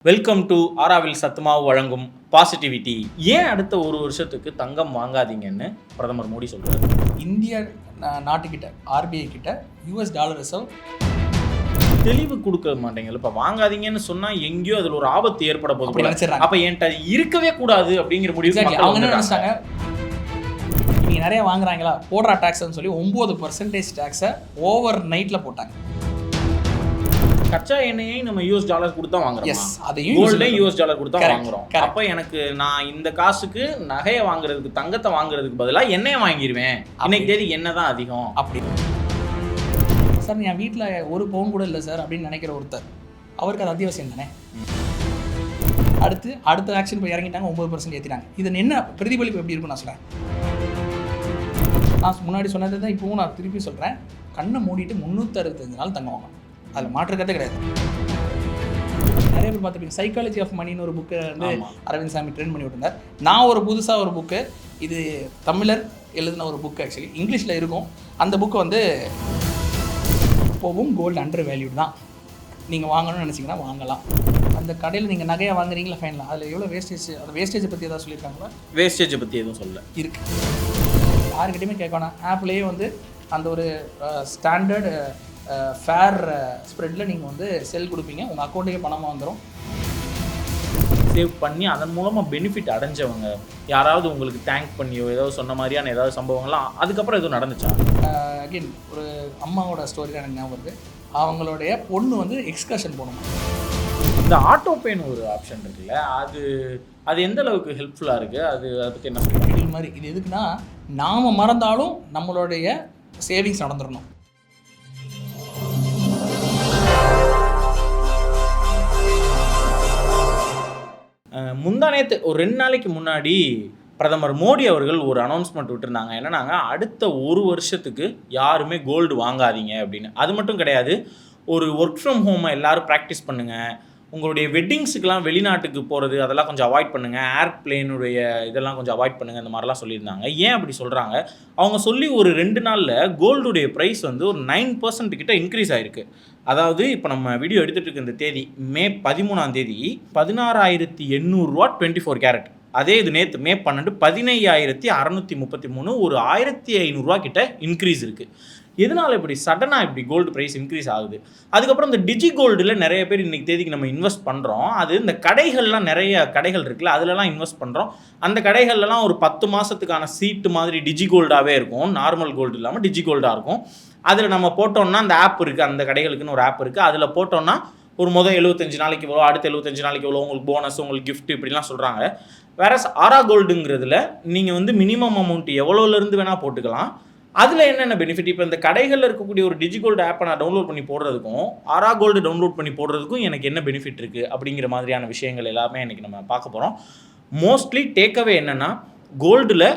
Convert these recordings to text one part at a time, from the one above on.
Welcome to Aaravil சத்துமாவு வழங்கும் positivity. ஏன் அடுத்த ஒரு வருஷத்துக்கு தங்கம் வாங்காதீங்கன்னு பிரதமர் மோடி சொல்றாரு. இந்திய நாட்டுக்கிட்ட ஆர்பிஐ கிட்ட யூஎஸ் டாலர் ரிசர்வ் தெளிவு கொடுக்க மாட்டேங்கல. இப்போ வாங்காதீங்கன்னு சொன்னா எங்கேயோ அதில் ஒரு ஆபத்து ஏற்பட போகுது நினைச்சிடறாங்க. அப்போ என்கிட்ட இருக்கவே கூடாது அப்படிங்கிற முடிவு அவங்க என்ன நினைச்சாங்க, நீங்கள் நிறைய வாங்குறாங்களா போடுறா டாக்ஸ்ன்னு சொல்லி 9% டேக்ஸை ஓவர் நைட்டில் போட்டாங்க. கச்சா எண்ணெயை நம்ம யூஎஸ் டாலர் கொடுத்து தான் வாங்குறோம். எஸ், அதையும் கோல்டையும் யூஎஸ் டாலர் கொடுத்து தான் வாங்குறோம். Correct. அப்போ எனக்கு நான் இந்த காசுக்கு நகையை வாங்குறதுக்கு தங்கத்தை வாங்குறதுக்கு பதிலாக எண்ணெயை வாங்கிடுவேன். இன்னைக்கு தேதி என்ன தான் அதிகம் அப்படி. சார் என் வீட்டில் ஒரு பவுன் கூட இல்லை சார் அப்படின்னு நினைக்கிற ஒருத்தர், அவருக்கு அது அத்தியாவசியம் தானே. அடுத்த ஆக்ஷன் போய் இறங்கிட்டாங்க, 9% ஏற்றிட்டாங்க. இது என்ன பிரதிபலிப்பு எப்படி இருக்கும் நான் சொல்கிறேன். நான் முன்னாடி சொன்னது தான் இப்போவும் நான் திருப்பி சொல்கிறேன். கண்ணை மூடிட்டு 365 நாள் தங்க வாங்கணும், அதில் மாற்றுக்கிறதே கிடையாது. நிறைய பேர் பார்த்துருப்பீங்க, சைக்காலஜி ஆஃப் மணின்னு ஒரு புக்கு வந்து அரவிந்த் சாமி ட்ரெயின் பண்ணி விட்டுருந்தார். நான் ஒரு புதுசாக ஒரு புக்கு, இது தமிழர் எழுதின ஒரு புக்கு, ஆக்சுவலி இங்கிலீஷில் இருக்கும். அந்த புக்கு வந்து இப்போவும் கோல்டு அண்டர் வேல்யூ தான். நீங்கள் வாங்கணும்னு நினச்சிங்கன்னா வாங்கலாம். அந்த கடையில் நீங்கள் நகையாக வாங்குறீங்களா ஃபைனலாக அதில் எவ்வளோ வேஸ்டேஜ், அந்த வேஸ்டேஜை பற்றி எதாவது சொல்லியிருக்காங்களா? வேஸ்டேஜை பற்றி எதுவும் சொல்ல இருக்குது. யாருக்கிட்டையுமே கேட்கணும். ஆப்லேயே வந்து அந்த ஒரு ஸ்டாண்டர்டு ஃபேர் ஸ்ப்ரெட்டில் நீங்கள் வந்து செல் கொடுப்பீங்க, உங்கள் அக்கௌண்ட்டுக்கே பணமாக வந்துடும். சேவ் பண்ணி அதன் மூலமாக பெனிஃபிட் அடைஞ்சவங்க யாராவது உங்களுக்கு தேங்க் பண்ணியோ ஏதாவது சொன்ன மாதிரியான ஏதாவது சம்பவங்கள்லாம் அதுக்கப்புறம் எதுவும் நடந்துச்சா? அகெயின் ஒரு அம்மாவோட ஸ்டோரி தான் எனக்கு ஞாபகம் வருது. அவங்களுடைய பொண்ணு வந்து எக்ஸ்கர்ஷன் போகணும். இந்த ஆட்டோ பேன்னு ஒரு ஆப்ஷன் இருக்குல்ல, அது எந்த அளவுக்கு ஹெல்ப்ஃபுல்லாக இருக்குது? அதை பற்றி என்ன சொல்லுங்கள்? இது மாதிரி இது எதுக்குன்னா, நாம் மறந்தாலும் நம்மளுடைய சேவிங்ஸ் நடந்துடணும். முந்தானேத்து ஒரு 2 நாளைக்கு முன்னாடி பிரதமர் மோடி அவர்கள் ஒரு அனௌன்ஸ்மெண்ட் விட்டுருந்தாங்க. என்னன்னாங்க, அடுத்த ஒரு வருஷத்துக்கு யாருமே கோல்டு வாங்காதீங்க அப்படின்னு. அது மட்டும் கிடையாது, ஒரு ஒர்க் ஃப்ரம் ஹோமை எல்லோரும் ப்ராக்டிஸ் பண்ணுங்கள், உங்களுடைய வெட்டிங்ஸுக்கெலாம் வெளிநாட்டுக்கு போகிறது அதெல்லாம் கொஞ்சம் அவாய்ட் பண்ணுங்கள், ஏர்பிளேனுடைய இதெல்லாம் கொஞ்சம் அவாய்ட் பண்ணுங்கள், இந்த மாதிரிலாம் சொல்லியிருந்தாங்க. ஏன் அப்படி சொல்கிறாங்க? அவங்க சொல்லி ஒரு 2 நாளில் கோல்டுடைய ப்ரைஸ் வந்து ஒரு 9% கிட்ட இன்க்ரீஸ் ஆகிருக்கு. அதாவது இப்போ நம்ம வீடியோ எடுத்துகிட்டு இருக்க இந்த தேதி மே 13ஆம் தேதி 16,800 ரூபா 24 கேரட். அதே இது நேற்று மே 12 15,633, ஒரு 1,500 ரூபா கிட்ட இன்க்ரீஸ் இருக்குது. எதனால் இப்படி சடனாக இப்படி கோல்டு ப்ரைஸ் இன்க்ரீஸ் ஆகுது? அதுக்கப்புறம் இந்த டிஜி கோல்டில் நிறைய பேர் இன்றைக்கி தேதிக்கு நம்ம இன்வெஸ்ட் பண்ணுறோம். அது இந்த கடைகள்லாம் நிறைய கடைகள் இருக்குல்ல, அதிலலாம் இன்வெஸ்ட் பண்ணுறோம். அந்த கடைகள்லாம் ஒரு 10 மாதத்துக்கான சீட்டு மாதிரி டிஜி கோல்டாகவே இருக்கும், நார்மல் கோல்டு இல்லாமல் டிஜி கோல்டாக இருக்கும். அதில் நம்ம போட்டோம்னா அந்த ஆப் இருக்குது, அந்த கடைகளுக்குன்னு ஒரு ஆப் இருக்குது. அதில் போட்டோம்னா ஒரு 75 நாளைக்கு இவ்வளோ, அடுத்த 75 நாளைக்கு இவ்வளோ, உங்களுக்கு போனஸ், உங்களுக்கு கிஃப்ட் இப்படிலாம் சொல்கிறாங்க. வேற ஆரா கோல்டுங்கிறதுல நீங்கள் வந்து மினிமம் அமௌண்ட் எவ்வளோலேருந்து வேணால் போட்டுக்கலாம். அதில் என்னென்ன பெனிஃபிட்? இப்போ இந்த கடைகளில் இருக்கக்கூடிய ஒரு டிஜிகோல்டு ஆப்பை நான் டவுன்லோட் பண்ணி போடுறதுக்கும் ஆரா கோல்டு டவுன்லோட் பண்ணி போடுறதுக்கும் எனக்கு என்ன பெனிஃபிட் இருக்குது அப்படிங்கிற மாதிரியான விஷயங்கள் எல்லாமே இன்றைக்கி நம்ம பார்க்க போகிறோம். மோஸ்ட்லி டேக்அவே என்னென்னா, கோல்டில்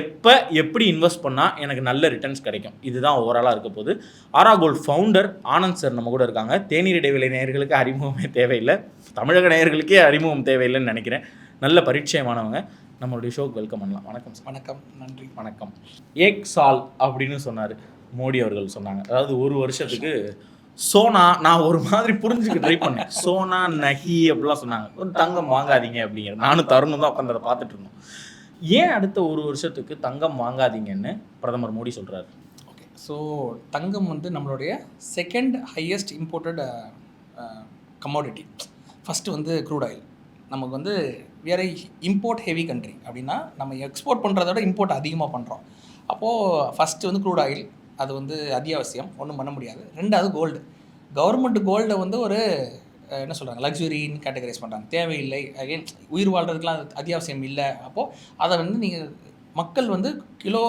எப்போ எப்படி இன்வெஸ்ட் பண்ணால் எனக்கு நல்ல ரிட்டர்ன்ஸ் கிடைக்கும், இதுதான் ஓவராலாக இருக்க போகுது. ஆரா கோல்டு ஃபவுண்டர் ஆனந்த் சார் நம்ம கூட இருக்காங்க. தேநீர் இடைவேளை நேயர்களுக்கு அறிமுகமே தேவையில்லை, தமிழக நேயர்களுக்கே அறிமுகம் தேவையில்லைன்னு நினைக்கிறேன். நல்ல பரிச்சயமானவங்க, நம்மளுடைய ஷோக்கு வெல்கம் பண்ணலாம். வணக்கம் சார். வணக்கம், நன்றி. வணக்கம். ஏக் சால் அப்படின்னு சொன்னார் மோடி அவர்கள், சொன்னாங்க. அதாவது ஒரு வருஷத்துக்கு சோனா, நான் ஒரு மாதிரி புரிஞ்சுக்க ட்ரை பண்ணேன், சோனா நகி அப்படிலாம் சொன்னாங்க. ஒரு தங்கம் வாங்காதீங்க அப்படிங்கிற, நானும் தருணம் தான் உட்காந்து அதை பார்த்துட்டு இருந்தோம். ஏன் அடுத்த ஒரு வருஷத்துக்கு தங்கம் வாங்காதீங்கன்னு பிரதமர் மோடி சொல்கிறாரு? ஓகே, ஸோ தங்கம் வந்து நம்மளுடைய second highest imported commodity. First வந்து க்ரூட் ஆயில். நமக்கு வந்து வேறு இம்போர்ட் ஹெவி கண்ட்ரி அப்படின்னா, நம்ம எக்ஸ்போர்ட் பண்ணுறத விட இம்போர்ட் அதிகமாக பண்ணுறோம். அப்போது ஃபஸ்ட்டு வந்து க்ரூட் ஆயில், அது வந்து அத்தியாவசியம், ஒன்றும் பண்ண முடியாது. ரெண்டாவது கோல்டு. கவர்மெண்ட் கோல்டை வந்து ஒரு என்ன சொல்கிறாங்க, லக்ஸுரின்னு கேட்டகரைஸ் பண்ணுறாங்க. தேவையில்லை, அகைன் உயிர் வாழ்கிறதுக்குலாம் அத்தியாவசியம் இல்லை. அப்போது அதை வந்து நீங்கள் மக்கள் வந்து கிலோ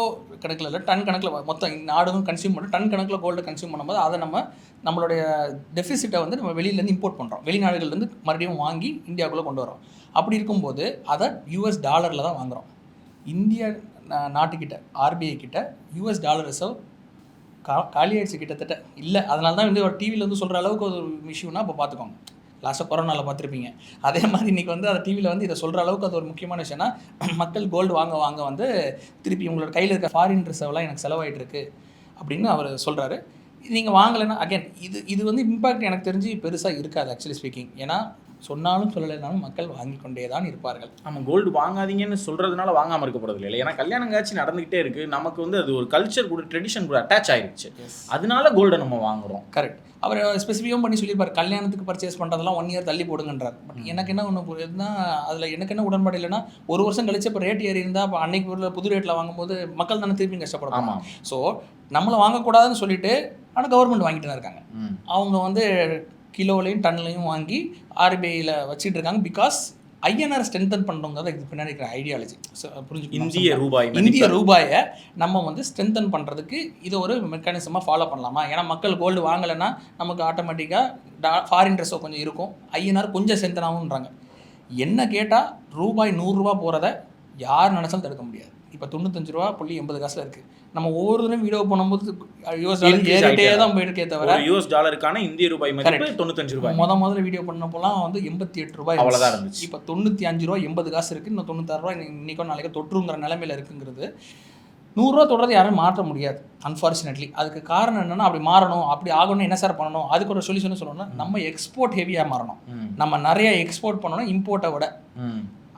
கணக்கில் இல்லை, டன் கணக்கில் மொத்தம் நாடுகளும் கன்சியூம் பண்ணி டன் கணக்கில் கோல்டு கன்சியூம் பண்ணும்போது அதை நம்மளுடைய டெஃபிசிட்டை வந்து நம்ம வெளியிலேருந்து இம்போர்ட் பண்ணுறோம், வெளிநாடுகள்லேருந்து மறுபடியும் வாங்கி இந்தியாவுக்குள்ளே கொண்டு வரோம். அப்படி இருக்கும்போது அதை யூஎஸ் டாலரில் தான் வாங்குகிறோம். இந்திய நாட்டுக்கிட்ட ஆர்பிஐ கிட்ட யூஎஸ் டாலர் ரிசர்வ் காலியாயிடுச்சு கிட்டத்தட்ட. இல்லை, அதனால தான் வந்து ஒரு டிவியில் வந்து சொல்கிற அளவுக்கு ஒரு இஷ்யூனா இப்போ பார்த்துக்கோங்க. லாஸ்ட்டாக கொரோனாவில் பார்த்துருப்பீங்க. அதே மாதிரி இன்றைக்கி வந்து அதை டிவியில் வந்து இதை சொல்கிற அளவுக்கு அது ஒரு முக்கியமான விஷயம்னா, மக்கள் கோல்டு வாங்க வந்து திருப்பி உங்களோட கையில் இருக்க ஃபாரின் ரிசர்வ்லாம் எனக்கு செலவாயிட்டு இருக்கு அப்படின்னு அவர் சொல்கிறாரு. நீங்கள் வாங்கலைன்னா அகைன் இது வந்து இம்பேக்ட் எனக்கு தெரிஞ்சு பெருசாக இருக்காது ஆக்சுவலி ஸ்பீக்கிங். ஏன்னா சொன்னாலும் சொல்லலைனாலும் மக்கள் வாங்கி கொண்டே தான் இருப்பார்கள். நம்ம கோல்டு வாங்காதீங்கன்னு சொல்கிறதுனால வாங்காமல் இருக்க போகிறது இல்லை. ஏன்னா கல்யாணம் காட்சி நடந்துக்கிட்டே இருக்குது, நமக்கு வந்து அது ஒரு கல்ச்சர் கூட ட்ரெடிஷன் கூட அட்டாச் ஆகிடுச்சு. அதனால கோல்டை நம்ம வாங்குகிறோம். கரெக்ட். அவர் ஸ்பெசிஃபிக்காகவும் பண்ணி சொல்லியிருப்பார், கல்யாணத்துக்கு பர்ச்சேஸ் பண்ணுறதெல்லாம் 1 இயர் தள்ளி போடுங்கன்றார். பட் எனக்கு என்ன ஒன்று புரியுதுன்னா, அதில் எனக்கு என்ன உடன்பாடு இல்லைன்னா, 1 வருஷம் கழிச்சு இப்போ ரேட் ஏறி இருந்தால் இப்போ அன்னைக்கு ஒரு புது ரேட்டில் வாங்கும்போது மக்கள் தானே திருப்பி கஷ்டப்படும். ஆமாம். ஸோ நம்மளை வாங்கக்கூடாதுன்னு சொல்லிட்டு ஆனால் கவர்மெண்ட் வாங்கிட்டு தான் இருக்காங்க. அவங்க வந்து கிலோலையும் டன்லையும் வாங்கி ஆர்பிஐயில் வச்சுட்டு இருக்காங்க. பிகாஸ் ஐஎன்ஆர் ஸ்ட்ரென்தன் பண்ணுறவங்க இதுக்கு பின்னாடி இருக்கிற ஐடியாலஜி புரிஞ்சுக்கணும். இந்திய ரூபாயை நம்ம வந்து ஸ்ட்ரென்தன் பண்ணுறதுக்கு இது ஒரு மெக்கானிசமாக ஃபாலோ பண்ணலாமா? ஏன்னா மக்கள் கோல்டு வாங்கலைன்னா நமக்கு ஆட்டோமேட்டிக்காக ஃபாரின் ட்ரெஸ்ஸோ கொஞ்சம் இருக்கும், ஐஎன்ஆர் கொஞ்சம் ஸ்ட்ரென்தனாகும்ன்றாங்க. என்ன கேட்டால் ரூபாய் 100 ரூபா போகிறத யார் நினச்சாலும் தடுக்க முடியாது. இப்போ 95 ரூபா 80 இருக்குது. நம்ம ஒவ்வொரு தடவையும் வீடியோ பண்ணும்போது யூஎஸ் டாலர் ஏறிட்டே தான் போயிருக்கே தவிர யூஎஸ் டாலருக்கான இந்திய ரூபாய் மதிப்பு 95 ரூபாய். முதல்ல வீடியோ பண்ணப்போலாம் வந்து 88 ரூபாய் அவ்வளோதான் இருந்துச்சு. இப்போ 95 ரூபா 80 இருக்குது. இன்னும் 96 ரூபாய் இன்னைக்கோ நாளைக்கு தொற்றுங்கிற நிலைமையில் இருக்குங்கிறது. 100 ரூபா தொடர்ந்து யாரும் மாற்ற முடியாது அன்ஃபார்ச்சுனேட்லி. அதுக்கு காரணம் என்னென்னா, அப்படி மாறணும், அப்படி ஆகணும்னு என்ன சார் பண்ணணும்? அதுக்கு ஒரு சொல்யூஷன் சொல்லணும்னா, நம்ம எக்ஸ்போர்ட் ஹெவியாக மாறணும். நம்ம நிறைய எக்ஸ்போர்ட் பண்ணணும் இம்போர்ட்டை விட.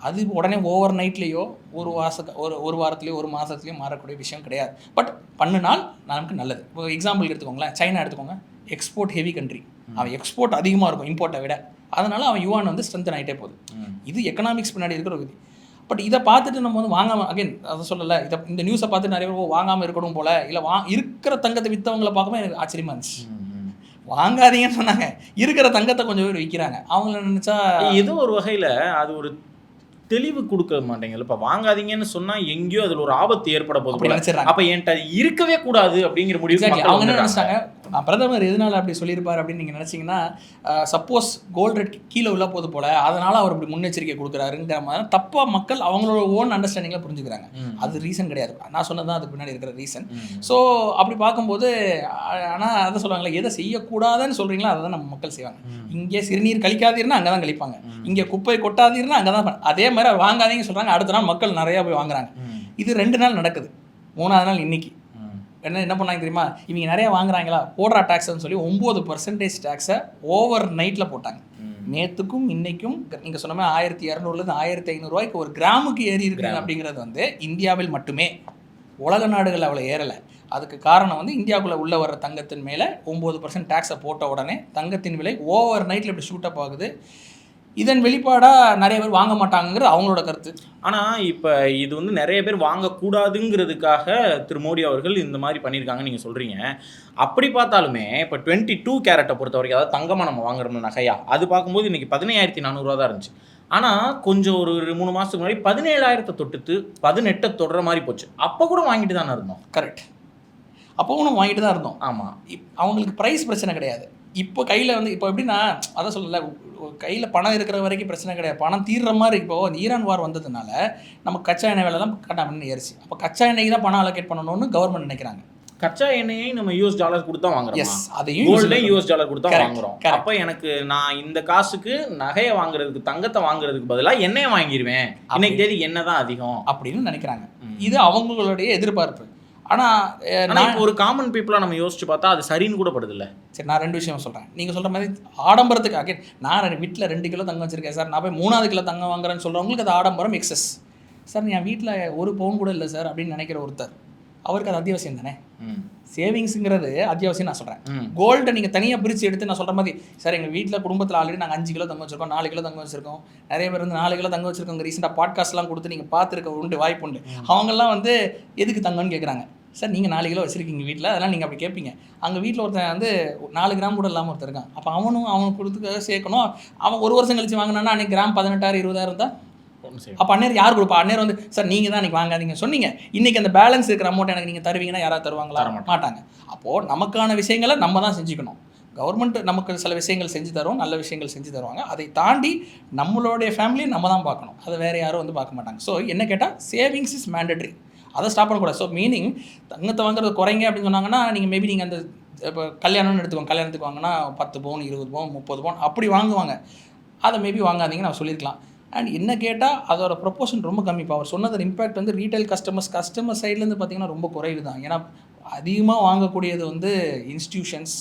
அது உடனே ஓவர் நைட்லேயோ ஒரு வாரத்துலேயோ ஒரு மாதத்துலேயோ மாறக்கூடிய விஷயம் கிடையாது. பட் பண்ணினால் நமக்கு நல்லது. இப்போ எக்ஸாம்பிளுக்கு எடுத்துக்கோங்களேன், சைனா எடுத்துக்கோங்க. எக்ஸ்போர்ட் ஹெவி கண்ட்ரி, அவன் எக்ஸ்போர்ட் அதிகமாக இருக்கும் இம்போர்ட்டை விட. அதனால் அவன் யுவான் வந்து ஸ்ட்ரென்தன் ஆகிட்டே போகுது. இது எக்கனாமிக்ஸ் பின்னாடி இருக்கிற விதி. பட் இதை பார்த்துட்டு நம்ம வந்து வாங்காமல், அகைன் அதை சொல்லலை, இந்த நியூஸை பார்த்து நிறைய பேர் வாங்காமல் இருக்கணும் போல், இல்லை இருக்கிற தங்கத்தை விற்றவங்களை பார்க்கும்போது எனக்கு ஆச்சரியமாக இருந்துச்சு. வாங்காதீங்கன்னு சொன்னாங்க, இருக்கிற தங்கத்தை கொஞ்சம் பேர் விற்கிறாங்க. அவங்கள நினச்சா ஏதோ ஒரு வகையில் அது ஒரு தெளிவு கொடுக்க மாட்டேங்கல. இப்போ வாங்காதீங்கன்னு சொன்னா எங்கேயோ அதில் ஒரு ஆபத்து ஏற்பட போகுது நினைச்சிடறாங்க. அப்போ என்கிட்ட இருக்கவே கூடாது அப்படிங்கிற முடிவு அவங்க என்ன நினைச்சாங்க. பிரதமர் எதனால அப்படி சொல்லியிருப்பார் அப்படின்னு நீங்கள் நினச்சிங்கன்னா, சப்போஸ் கோல்டு ரேட் கீழே உள்ள போது போல் அதனால் அவர் இப்படி முன்னெச்சரிக்கை கொடுக்குறாருங்கிற மாதிரி தப்பாக மக்கள் அவங்களோட ஓன் அண்டர்ஸ்டாண்டிங்கில் புரிஞ்சுக்கிறாங்க. அது ரீசன் கிடையாது, நான் சொன்னது தான் அதுக்கு பின்னாடி இருக்கிற ரீசன். ஸோ அப்படி பார்க்கும்போது, ஆனால் அதை சொல்லுவாங்களே, எதை செய்யக்கூடாதுன்னு சொல்கிறீங்களோ அதை தான் நம்ம மக்கள் செய்வாங்க. இங்கே சிறுநீர் கழிக்காதீர்னா அங்கே தான் கழிப்பாங்க, இங்கே குப்பை கொட்டாதீர்னா அங்கே தான். அதே மாதிரி வாங்காதீங்க சொல்கிறாங்க, அடுத்த நாள் மக்கள் நிறையா போய் வாங்குறாங்க. இது 2 நாள் நடக்குது. 3ஆவது நாள் இன்னைக்கு என்ன பண்ணாங்க தெரியுமா? இவங்க நிறைய வாங்குறாங்களா, போடுறா டேக்ஸ்ன்னு சொல்லி 9% டேக்ஸை ஓவர் நைட்டில் போட்டாங்க. நேற்றுக்கும் இன்னைக்கும் நீங்கள் சொன்ன மாதிரி 1200லேருந்து 1500 ரூபாய்க்கு ஒரு கிராமுக்கு ஏறி இருக்குங்க. அப்படிங்கிறது வந்து இந்தியாவில் மட்டுமே, உலக நாடுகள் அவ்வளோ ஏறலை. அதுக்கு காரணம் வந்து இந்தியாவுக்குள்ளே உள்ள வர்ற தங்கத்தின் மேலே 9% டேக்ஸை போட்ட உடனே தங்கத்தின் விலை ஓவர் நைட்டில் இப்படி ஷூட்டப் ஆகுது. இதன் வெளிப்பாடாக நிறைய பேர் வாங்க மாட்டாங்கிறது அவங்களோட கருத்து. ஆனால் இப்போ இது வந்து நிறைய பேர் வாங்கக்கூடாதுங்கிறதுக்காக திரு மோடி அவர்கள் இந்த மாதிரி பண்ணியிருக்காங்கன்னு நீங்கள் சொல்கிறீங்க. அப்படி பார்த்தாலுமே இப்போ 22 கேரட்டை பொறுத்த வரைக்கும், அதாவது தங்கமாக நம்ம வாங்குறோம்னு நகையா, அது பார்க்கும்போது இன்றைக்கி 17,400 ரூபா தான் இருந்துச்சு. ஆனால் கொஞ்சம் ஒரு 3 மாதத்துக்கு முன்னாடி 17,000 தொட்டுட்டு 18 தொடுற மாதிரி போச்சு. அப்போ கூட வாங்கிட்டு தானே இருந்தோம். கரெக்ட், அப்போவும் வாங்கிட்டு தான் இருந்தோம். ஆமாம், அவங்களுக்கு ப்ரைஸ் பிரச்சனை கிடையாது. இப்போ கையில் வந்து இப்போ எப்படின்னா, அதான் சொல்லலை, கையில் பணம் இருக்கிற வரைக்கும் பிரச்சனை கிடையாது. பணம் தீர்ற மாதிரி இப்போது ஈரான் வார் வந்ததுனால நமக்கு கச்சா எண்ணெய் வேலைலாம் கட்டாமல் ஏறிச்சு. அப்போ கச்சா எண்ணெய்க்கு தான் பணம் அலோகேட் பண்ணணும்னு கவர்மெண்ட் நினைக்கிறாங்க. கச்சா எண்ணெயை நம்ம US டாலர் கொடுத்தா வாங்குறோம். எஸ், அதையும் கோல்டையும் US டாலர் கொடுத்தா வாங்குறோம். அப்போ எனக்கு நான் இந்த காசுக்கு நகையை வாங்குறதுக்கு, தங்கத்தை வாங்குறதுக்கு பதிலாக எண்ணெயை வாங்கிடுவேன், இன்னைக்கு தேதி எண்ணெய் தான் அதிகம் அப்படின்னு நினைக்கிறாங்க. இது அவங்களுடைய எதிர்பார்ப்பு. ஆனால் ஒரு காமன் பீப்புளாக நம்ம யோசிச்சு பார்த்தா அது சரின்னு கூட படுதில்லை. சரி, நான் 2 விஷயம் சொல்கிறேன். நீங்கள் சொல்கிற மாதிரி ஆடம்பரத்துக்கு அகேன், நான் வீட்டில் 2 கிலோ தங்கம் வச்சுருக்கேன் சார், நான் போய் 3வது கிலோ தங்கம் வாங்குறேன்னு சொல்கிறவங்களுக்கு அது ஆடம்பரம், எக்ஸஸ். சார் என் வீட்டில் 1 பவுன் கூட இல்லை சார் அப்படின்னு நினைக்கிற ஒருத்தர், அவருக்கு அது அத்தியாவசியம் தானே. சேவிங்ஸுங்கிறது அத்தியாவசியம் நான் சொல்கிறேன். கோல்டை நீங்கள் தனியாக பிரித்து எடுத்து நான் சொல்கிற மாதிரி, சார் எங்கள் வீட்டில் குடும்பத்தில் ஆல்ரெடி நாங்கள் 5 கிலோ தங்கம் வச்சுருக்கோம், 4 கிலோ தங்கம் வச்சுருக்கோம், நிறைய பேர் வந்து 4 கிலோ தங்கம் வச்சுருக்கோங்க. ரீசெண்டாக பாட்காஸ்ட்லாம் கொடுத்து நீங்கள் பார்த்துருக்க வாய்ப்பு உண்டு. அவங்கெல்லாம் வந்து எதுக்கு தங்கம்னு கேட்குறாங்க. சார் நீங்கள் 4 கிலோ வச்சுருக்கீங்க வீட்டில், அதெல்லாம் நீங்கள் அப்படி கேட்பீங்க. அங்கே வீட்டில் ஒருத்தன் வந்து 4 கிராம் கூட இல்லாமல் ஒருத்தர் இருக்கான். அப்போ அவனுக்கு கொடுத்து சேர்க்கணும். அவன் 1 வருஷம் கழிச்சு வாங்கினான்னா அன்றைக்கி கிராம் 18,000 20,000 தான். அப்போ அந்நேரம் யார் கொடுப்பா? அந்நேரம் வந்து சார் நீங்கள் தான் அன்றைக்கி வாங்காதீங்க சொன்னீங்க, இன்றைக்கி அந்த பேலன்ஸ் இருக்கிற அமௌண்ட் எனக்கு நீங்கள் தருவீங்கன்னா யாராவது தருவாங்களா? மாட்டாங்க. அப்போது நமக்கான விஷயங்களை நம்ம தான் செஞ்சுக்கணும். கவர்மெண்ட் நமக்கு சில விஷயங்கள் செஞ்சு தரும், நல்ல விஷயங்கள் செஞ்சு தருவாங்க. அதை தாண்டி நம்மளுடைய ஃபேமிலியை நம்ம தான் பார்க்கணும், அதை வேறு யாரும் வந்து பார்க்க மாட்டாங்க. ஸோ என்ன கேட்டால் சேவிங்ஸ் இஸ் மேண்டட்ரி, அதை ஸ்டாப் பண்ணக்கூடாது. ஸோ மீனிங் தங்கத்தை வாங்குறது குறைங்க அப்படின்னு சொன்னாங்கன்னா, நீங்கள் அந்த இப்போ கல்யாணம்னு எடுத்துக்கோங்க, கல்யாணத்துக்கு வாங்கினா 10 பவுன் 20 பவுன் 30 பவுன் அப்படி வாங்குவாங்க. அதை மேபி வாங்காதீங்கன்னு நான் சொல்லியிருக்கலாம். அண்ட் என்ன கேட்டால் அதோட ப்ரொப்போர்ஷன் ரொம்ப கம்மி. இப்போ அவர் சொன்னது இம்பாக்ட் வந்து ரீட்டைல் கஸ்டமர் சைட்லேருந்து பார்த்திங்கன்னா ரொம்ப குறைவு தான். ஏன்னா அதிகமாக வாங்கக்கூடியது வந்து இன்ஸ்டிடியூஷன்ஸ்,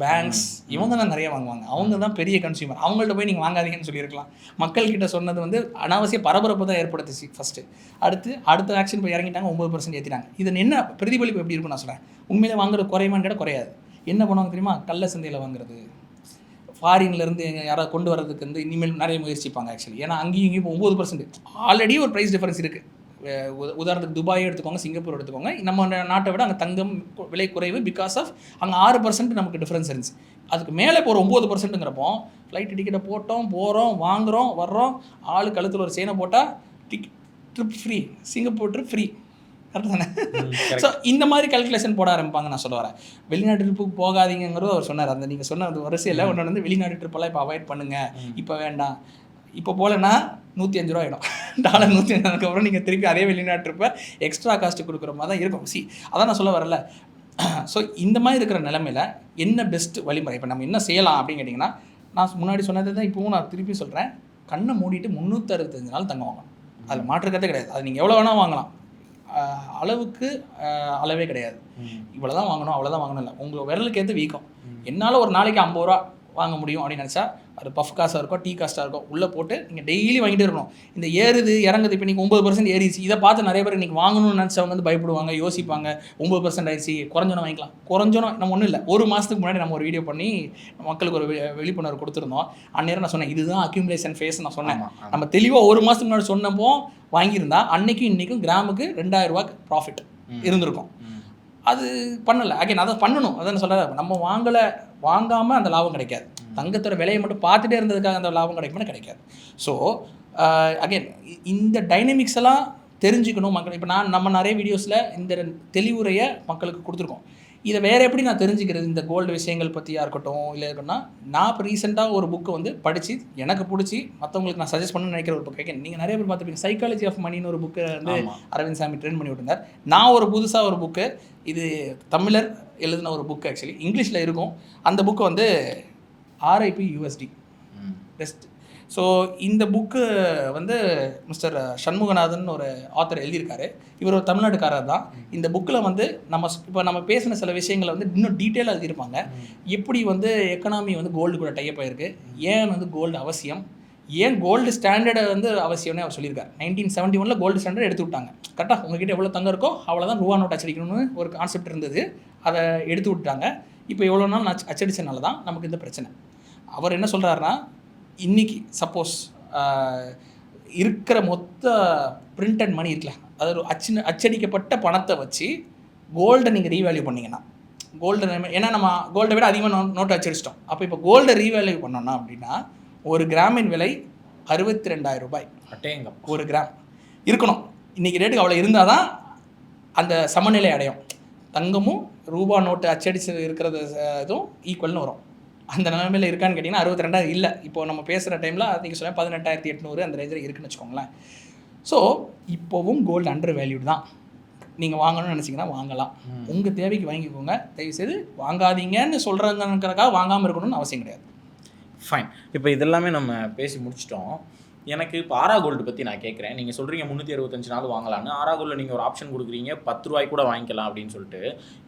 பேங்க்ஸ் இவங்க தான் நிறைய வாங்குவாங்க. அவங்க தான் பெரிய கன்சியூமர். அவங்கள்ட்ட போய் நீங்கள் வாங்காதீங்கன்னு சொல்லியிருக்கலாம். மக்கள்கிட்ட சொன்னது வந்து அனாவசிய பரபரப்பு தான் ஏற்படுத்துச்சு ஃபஸ்ட்டு. அடுத்த ஆக்ஷன் போய் இறங்கிட்டாங்க, 9% ஏற்றிட்டாங்க. இதில் என்ன பிரதிபலிப்பு எப்படி இருக்குன்னு நான் சொல்கிறேன். உண்மையிலே வாங்குறது குறையுமான்னு கேட்டால் குறையாது. என்ன பண்ணுவாங்க தெரியுமா? கள்ள சந்தையில் வாங்குறது, ஃபாரின்லேருந்து யாராவது கொண்டு வரதுக்கு வந்து இனிமேல் நிறைய முயற்சிப்பாங்க ஆக்சுவலி. ஏன்னா அங்கேயும் இங்கேயும் 9% ஆல்ரெடி ஒரு ப்ரைஸ் டிஃபரன்ஸ் இருக்குது. உதாரணத்துக்கு துபாயை எடுத்துக்கோங்க, சிங்கப்பூர் எடுத்துக்கோங்க. நம்ம நாட்டை விட அங்கே தங்கம் விலை குறைவு. பிகாஸ் ஆஃப் அங்கே 6% நமக்கு டிஃப்ரென்ஸ் இருந்துச்சு. அதுக்கு மேலே இப்போ ஒரு 9%ங்கிறப்போ ஃப்ளைட்டு டிக்கெட்டை போட்டோம், போகிறோம், வாங்குகிறோம், வர்றோம். ஆளு கழுத்தில் ஒரு செயினை போட்டால் trip free, Singapore trip free. Correct தானே? ஸோ இந்த மாதிரி கால்குலேஷன் போட ஆரம்பிப்பாங்க. நான் சொல்ல வரேன், வெளிநாட்டு ட்ரிப்புக்கு போகாதீங்கிறது அவர் சொன்னார். அந்த நீங்கள் சொன்ன அந்த வரிசையில் ஒன்று வந்து வெளிநாட்டு ட்ரிப்பெல்லாம் இப்போ அவாய்ட் பண்ணுங்கள், இப்போ வேண்டாம். இப்போ போலன்னா $105 ஆகிடும். $105 அதுக்கப்புறம் நீங்கள் திருப்பி அதே வெளிநாட்டு ட்ரிப்பை எக்ஸ்ட்ரா காஸ்ட்டு கொடுக்குற மாதிரி தான் இருக்கும். அதான் நான் சொல்ல வரல. ஸோ இந்த மாதிரி இருக்கிற நிலமையில் என்ன பெஸ்ட் வழிமுறை, இப்போ நம்ம என்ன செய்யலாம் அப்படின்னு கேட்டிங்கன்னா, நான் முன்னாடி சொன்னது தான் இப்போவும் நான் திருப்பி சொல்கிறேன். கண்ணை மூடிட்டு 365 நாள் தங்கம் வாங்கணும். அதில் மாற்றுக்கிறதே கிடையாது. அது நீங்கள் எவ்வளோ வேணால் வாங்கலாம். அளவுக்கு அளவே கிடையாது. இவ்வளோ தான் வாங்கணும், அவ்வளோதான் வாங்கணும் இல்லை. உங்கள் விரலுக்கு ஏற்ற வீக்கம். என்னால் ஒரு நாளைக்கு $50 வாங்க முடியும் அப்படின்னு நினச்சா, அது பஃப் காசாக இருக்கும், டீ காஸ்ட்டாக இருக்கும், உள்ளே போட்டு நீங்கள் டெய்லி வாங்கிட்டு இருக்கணும். இந்த ஏறுது இறங்குது, இப்போ நீங்கள் 9% ஏறிச்சு, இதை பார்த்து நிறைய பேர் இன்றைக்கி வாங்கணும்னு நினச்சவங்க வந்து பயப்படுவாங்க, யோசிப்பாங்க. 9% ஆயிடுச்சு, குறைஞ்சோன்னு வாங்கிக்கலாம். குறைஞ்சோன்னு நம்ம ஒன்றும் இல்லை. ஒரு மாதத்துக்கு முன்னாடி நம்ம ஒரு வீடியோ பண்ணி மக்களுக்கு ஒரு விழிப்புணர்வு கொடுத்துருந்தோம். அந்நேரம் நான் சொன்னேன், இதுதான் அக்யூமுலேஷன் ஃபேஸ் நான் சொன்னேன். நம்ம தெளிவாக ஒரு மாதத்துக்கு முன்னாடி சொன்னப்போ வாங்கியிருந்தா அன்னைக்கும் இன்றைக்கும் கிராமுக்கு $2000 ப்ராஃபிட் இருந்திருக்கும். அது பண்ணலை. அகைன் அதை பண்ணணும். அதான் சொல்ல, நம்ம வாங்காமல் அந்த லாபம் கிடைக்காது. தங்கத்தோட விலையை மட்டும் பார்த்துட்டே இருந்ததுக்காக அந்த லாபம் கிடைக்கும்னு கிடைக்காது. ஸோ அகைன் இந்த டைனமிக்ஸ் எல்லாம் தெரிஞ்சுக்கணும் மக்கள். இப்போ நம்ம நிறைய வீடியோஸில் இந்த தெளிவுரையை மக்களுக்கு கொடுத்துருக்கோம். இதை வேறு எப்படி நான் தெரிஞ்சுக்கிறது, இந்த கோல்டு விஷயங்கள் பற்றியாக இருக்கட்டும் இல்லை இருக்குன்னா, நான் இப்போ ரீசெண்டாக ஒரு புக்கு வந்து படித்து எனக்கு பிடிச்சி மற்றவங்களுக்கு நான் சஜஸ்ட் பண்ணணும்னு நினைக்கிற ஒரு புக்கு. நீங்கள் நிறைய பேர் பார்த்துருப்பீங்க, சைக்காலஜி ஆஃப் மணின்னு ஒரு புக்கு வந்து அரவிந்த் சாமி ட்ரெயின் பண்ணி விட்டுருந்தார். நான் ஒரு புதுசாக ஒரு புக்கு, இது தமிழர் எழுதின ஒரு புக்கு, ஆக்சுவலி இங்கிலீஷில் இருக்கும். அந்த புக்கு வந்து RIP USD பெஸ்ட். ஸோ இந்த புக்கு வந்து மிஸ்டர் சண்முகநாதன் ஒரு ஆத்தர் எழுதியிருக்காரு. இவர் ஒரு தமிழ்நாட்டுக்காரர் தான். இந்த புக்கில் வந்து நம்ம பேசின சில விஷயங்களை வந்து இன்னும் டீட்டெயிலாக எழுதியிருப்பாங்க. எப்படி வந்து எக்கனாமி வந்து கோல்டு கூட டைப் ஆயிருக்கு, ஏன் வந்து கோல்டு அவசியம், ஏன் கோல்டு ஸ்டாண்டர்டை வந்து அவசியம்னு அவர் சொல்லியிருக்காரு. 1971 கோல்டு ஸ்டாண்டர்ட் எடுத்து விட்டாங்க. கரெக்டாக உங்ககிட்ட எவ்வளோ தங்கம் இருக்கோ அவ்வளோதான் ரூபா நோட் அச்சடிக்கணும்னு ஒரு கான்செப்ட் இருந்தது. அதை எடுத்து விட்டாங்க. இப்போ எவ்வளோ நாள் அச்சடிச்சனால தான் நமக்கு இந்த பிரச்சனை. அவர் என்ன சொல்கிறாருன்னா, இன்றைக்கி சப்போஸ் இருக்கிற மொத்த பிரிண்டட் மணி இருக்குல்ல, அது அச்சடிக்கப்பட்ட பணத்தை வச்சு கோல்டை நீங்கள் ரீவேல்யூ பண்ணிங்கன்னா, கோல்டு ஏன்னா நம்ம கோல்டை விட அதிகமாக நோட்டு அச்சடிச்சிட்டோம். அப்போ இப்போ கோல்டை ரீவேல்யூ பண்ணோன்னா அப்படின்னா ஒரு கிராமின் விலை $62,000 ஒரு கிராம் இருக்கணும். இன்றைக்கி ரேட்டுக்கு அவ்வளோ இருந்தால் தான் அந்த சமநிலை அடையும். தங்கமும் ரூபா நோட்டு அச்சடிச்சு இருக்கிறது இதுவும் ஈக்குவல்னு வரும். அந்த நிலைமையில் இருக்கான்னு கேட்டிங்கன்னா 62,000 இல்லை. இப்போது நம்ம பேசுகிற டைமில் நீங்கள் சொன்னால் 18,800 அந்த ரேஞ்சில் இருக்குன்னு வச்சுக்கோங்களேன். ஸோ இப்போவும் கோல்டு அண்டர் வேல்யூடு தான். நீங்கள் வாங்கணும்னு நினச்சிங்கன்னா வாங்கலாம். உங்கள் தேவைக்கு வாங்கிக்கோங்க. தயவுசெய்து வாங்காதீங்கன்னு சொல்கிறாங்கிறக்காக வாங்காமல் இருக்கணும்னு அவசியம் கிடையாது. ஃபைன். இப்போ இதெல்லாமே நம்ம பேசி முடிச்சிட்டோம். எனக்கு இப்போ ஆரா கோல்டு பற்றி நான் கேட்குறேன். நீங்கள் சொல்கிறீங்க 365 நாள் வாங்கலான்னு. ஆரா கோல்டில் நீங்கள் ஒரு ஆப்ஷன் கொடுக்குறீங்க, $10 கூட வாங்கிக்கலாம் அப்படின்னு சொல்லிட்டு.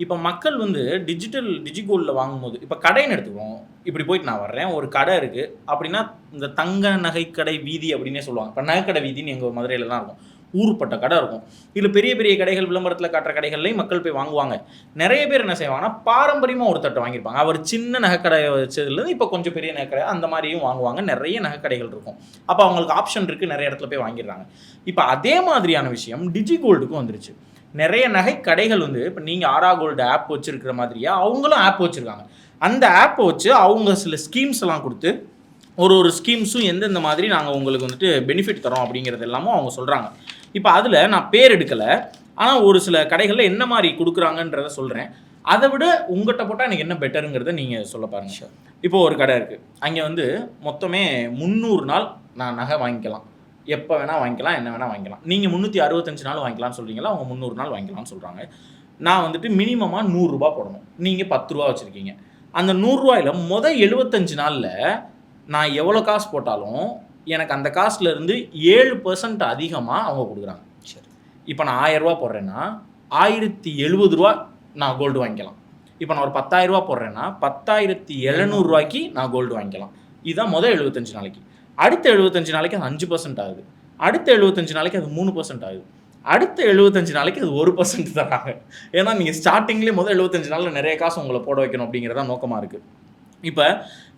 இப்போ மக்கள் வந்து டிஜி கோல்டில் வாங்கும்போது, இப்போ கடைன்னு எடுத்துக்குவோம். இப்படி போயிட்டு நான் வர்றேன், ஒரு கடை இருக்குது அப்படின்னா, இந்த தங்க நகைக்கடை வீதி அப்படின்னே சொல்லுவாங்க. இப்போ நகைக்கடை வீதின்னு எங்கள் மதுரையில் தான் இருக்கும். ஊருப்பட்ட கடை இருக்கும். இதில் பெரிய பெரிய கடைகள், விளம்பரத்தில் காட்டுற கடைகள்லையும் மக்கள் போய் வாங்குவாங்க. நிறைய பேர் என்ன செய்வாங்கன்னா, பாரம்பரியமாக ஒரு தட்டை வாங்கியிருப்பாங்க. அவர் சின்ன நகைக்கடை வச்சதுலேருந்து இப்போ கொஞ்சம் பெரிய நகைக்கடை அந்த மாதிரியும் வாங்குவாங்க. நிறைய நகைக்கடைகள் இருக்கும். அப்போ அவங்களுக்கு ஆப்ஷன் இருக்குது, நிறைய இடத்துல போய் வாங்கிடுறாங்க. இப்போ அதே மாதிரியான விஷயம் டிஜி கோல்டுக்கும் வந்துருச்சு. நிறைய நகை கடைகள் வந்து இப்போ நீங்கள் ஆரா கோல்டு ஆப் வச்சுருக்கிற மாதிரியா அவங்களும் ஆப் வச்சுருக்காங்க. அந்த ஆப்பை வச்சு அவங்க சில ஸ்கீம்ஸ் எல்லாம் கொடுத்து ஒரு ஸ்கீம்ஸும் எந்தெந்த மாதிரி நாங்கள் உங்களுக்கு வந்துட்டு பெனிஃபிட் தரோம் அப்படிங்கிறது எல்லாமும் அவங்க சொல்கிறாங்க. இப்போ அதில் நான் பேர் எடுக்கலை, ஆனால் ஒரு சில கடைகளில் என்ன மாதிரி கொடுக்குறாங்கன்றத சொல்கிறேன். அதை விட உங்கள்கிட்ட போட்டால் எனக்கு என்ன பெட்டருங்கிறத நீங்கள் சொல்ல பாருங்க. இப்போது ஒரு கடை இருக்குது, அங்கே வந்து மொத்தமே 300 நாள் நான் நகை வாங்கிக்கலாம், எப்போ வேணால் வாங்கிக்கலாம், என்ன வேணால் வாங்கிக்கலாம். நீங்கள் 365 நாள் வாங்கிக்கலாம்னு சொல்கிறீங்களா, அவங்க 300 நாள் வாங்கிக்கலாம்னு சொல்கிறாங்க. நான் வந்துட்டு மினிமமாக $100 போடணும். நீங்கள் $10 வச்சுருக்கீங்க. அந்த $100 மொதல் 75 நாளில் நான் எவ்வளோ காசு போட்டாலும் எனக்கு அந்த காசுலேருந்து 7% அதிகமாக அவங்க கொடுக்குறாங்க. சரி, இப்போ நான் $1000 போடுறேன்னா $1070 நான் கோல்டு வாங்கிக்கலாம். இப்போ நான் ஒரு 10,000 ரூபா போடுறேன்னா 10,700 ரூபாய்க்கு நான் கோல்டு வாங்கிக்கலாம். இதுதான் முதல் 75 நாளைக்கு. அடுத்த 75 நாளைக்கு அது 5% ஆகுது. அடுத்த 75 நாளைக்கு அது 3% ஆகுது. அடுத்த 75 நாளைக்கு அது 1% தராங்க. ஏன்னா நீங்கள் ஸ்டார்டிங்லேயே முதல் 75 நாளில் நிறைய காசு உங்களை போட வைக்கணும் அப்படிங்கிறதா நோக்கமாக இருக்குது. இப்போ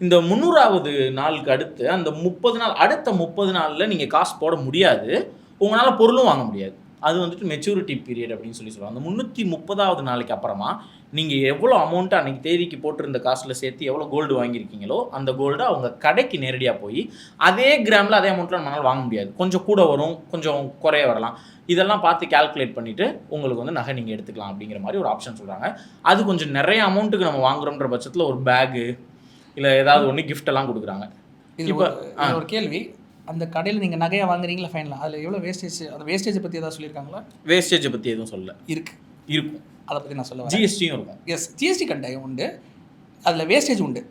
இந்த 300வது நாளுக்கு அடுத்து அந்த 30 நாள், அடுத்த 30 நாளில் நீங்கள் காசு போட முடியாது, உங்களால் பொருளும் வாங்க முடியாது. அது வந்துட்டு மெச்சூரிட்டி பீரியட் அப்படின்னு சொல்லுவாங்க. அந்த 330வது நாளைக்கு அப்புறமா நீங்கள் எவ்வளோ அமௌண்ட்டு அன்றைக்கி தேதிக்கு போட்டிருந்த காசில் சேர்த்து எவ்வளோ கோல்டு வாங்கியிருக்கீங்களோ அந்த கோல்டு அவங்க கடைக்கு நேரடியாக போய் அதே கிராமில் அதே அமௌண்ட்டில் நம்மளால் வாங்க முடியாது. கொஞ்சம் கூட வரும், கொஞ்சம் குறைய வரலாம். இதெல்லாம் பார்த்து கால்குலேட் பண்ணிவிட்டு உங்களுக்கு வந்து நகை நீங்கள் எடுத்துக்கலாம் அப்படிங்கிற மாதிரி ஒரு ஆப்ஷன் சொல்கிறாங்க. அது கொஞ்சம் நிறைய அமௌண்ட்டுக்கு நம்ம வாங்குறோன்ற பட்சத்தில் ஒரு பேகு இல்லை ஏதாவது ஒன்று கிஃப்டெல்லாம் கொடுக்குறாங்க. இப்போ ஒரு கேள்வி, அந்த கடையில் நீங்கள் நகையாக வாங்குறீங்களா ஃபைனலாக, அதில் எவ்வளோ வேஸ்டேஜ், அந்த வேஸ்டேஜை பற்றி எதாவது சொல்லியிருக்காங்களா? வேஸ்டேஜை பற்றி எதுவும் சொல்ல இருக்கும், அதை பற்றி நான் சொல்லுவேன். ஜிஎஸ்டியும் இருக்கும். எஸ், ஜிஎஸ்டி கட்டாயம் உண்டு, அதில் வேஸ்டேஜ் உண்டு.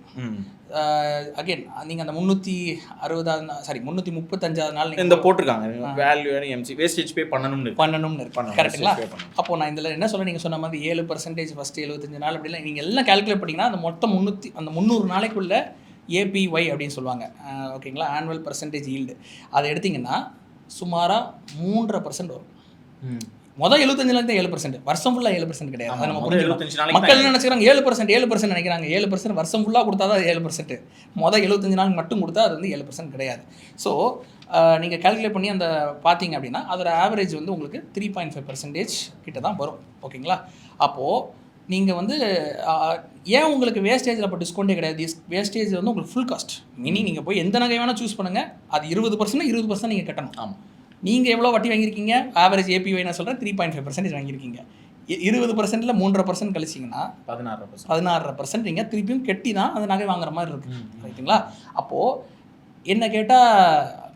அகெயின் நீங்கள் அந்த 335வது நாள் இந்த போட்டிருக்காங்க வேல்யூ எம்சி வேஸ்டேஜ் பே பண்ணணும்னு கரெக்டுங்களா? அப்போ நான் இதில் என்ன சொல்ல, நீங்கள் சொன்ன மாதிரி 7% ஃபஸ்ட்டு 75 நாள் அப்படிலாம் நீங்கள் எல்லாம் கால்குலேட் பண்ணிங்கன்னா அந்த மொத்தம் 300 நாளைக்குள்ள ஏபிஒய் அப்படின்னு சொல்லுவாங்க, ஓகேங்களா, ஆனுவல் பர்சன்டேஜ் ஈல்டு. அதை எடுத்திங்கன்னா சுமாராக 3.5% வரும். மொதல் 75 நாளைக்கு தான் 7%, வருஷம் ஃபுல்லாக 7% கிடையாது. அதை நம்ம புரிஞ்சுக்கலாம். மக்கள் என்ன நினச்சிக்கிறாங்க, 7% நினைக்கிறாங்க. 7% வருஷம் ஃபுல்லாக கொடுத்தா தான் 7%. மொதல் 75 நாள் மட்டும் கொடுத்தா அது வந்து 7% கிடையாது. ஸோ நீங்கள் கால்குலேட் பண்ணி அந்த பார்த்தீங்க அப்படின்னா அதோட ஆவரேஜ் வந்து உங்களுக்கு 3.5% கிட்ட தான் வரும், ஓகேங்களா? அப்போது நீங்கள் வந்து ஏன் உங்களுக்கு வேஸ்டேஜில் அப்போ டிஸ்கவுண்டே கிடையாது? வேஸ்டேஜ் வந்து உங்களுக்கு ஃபுல் காஸ்ட், மீனிங் நீங்கள் போய் எந்த நகை வேணால் சூஸ் பண்ணுங்கள், அது 20% நீங்கள் கட்டணும். ஆமாம், நீங்கள் எவ்வளோ வட்டி வாங்கியிருக்கீங்க, ஆவரேஜ் ஏபிஒய் நான் சொல்கிறேன் 3.5% வாங்கியிருக்கீங்க. 20%ல் 3.5% கழிச்சிங்கன்னா 16% நீங்கள் திருப்பியும் கெட்டி தான் அந்த நகை வாங்குற மாதிரி இருக்குது, ரைட்டுங்களா? அப்போது என்ன கேட்டால்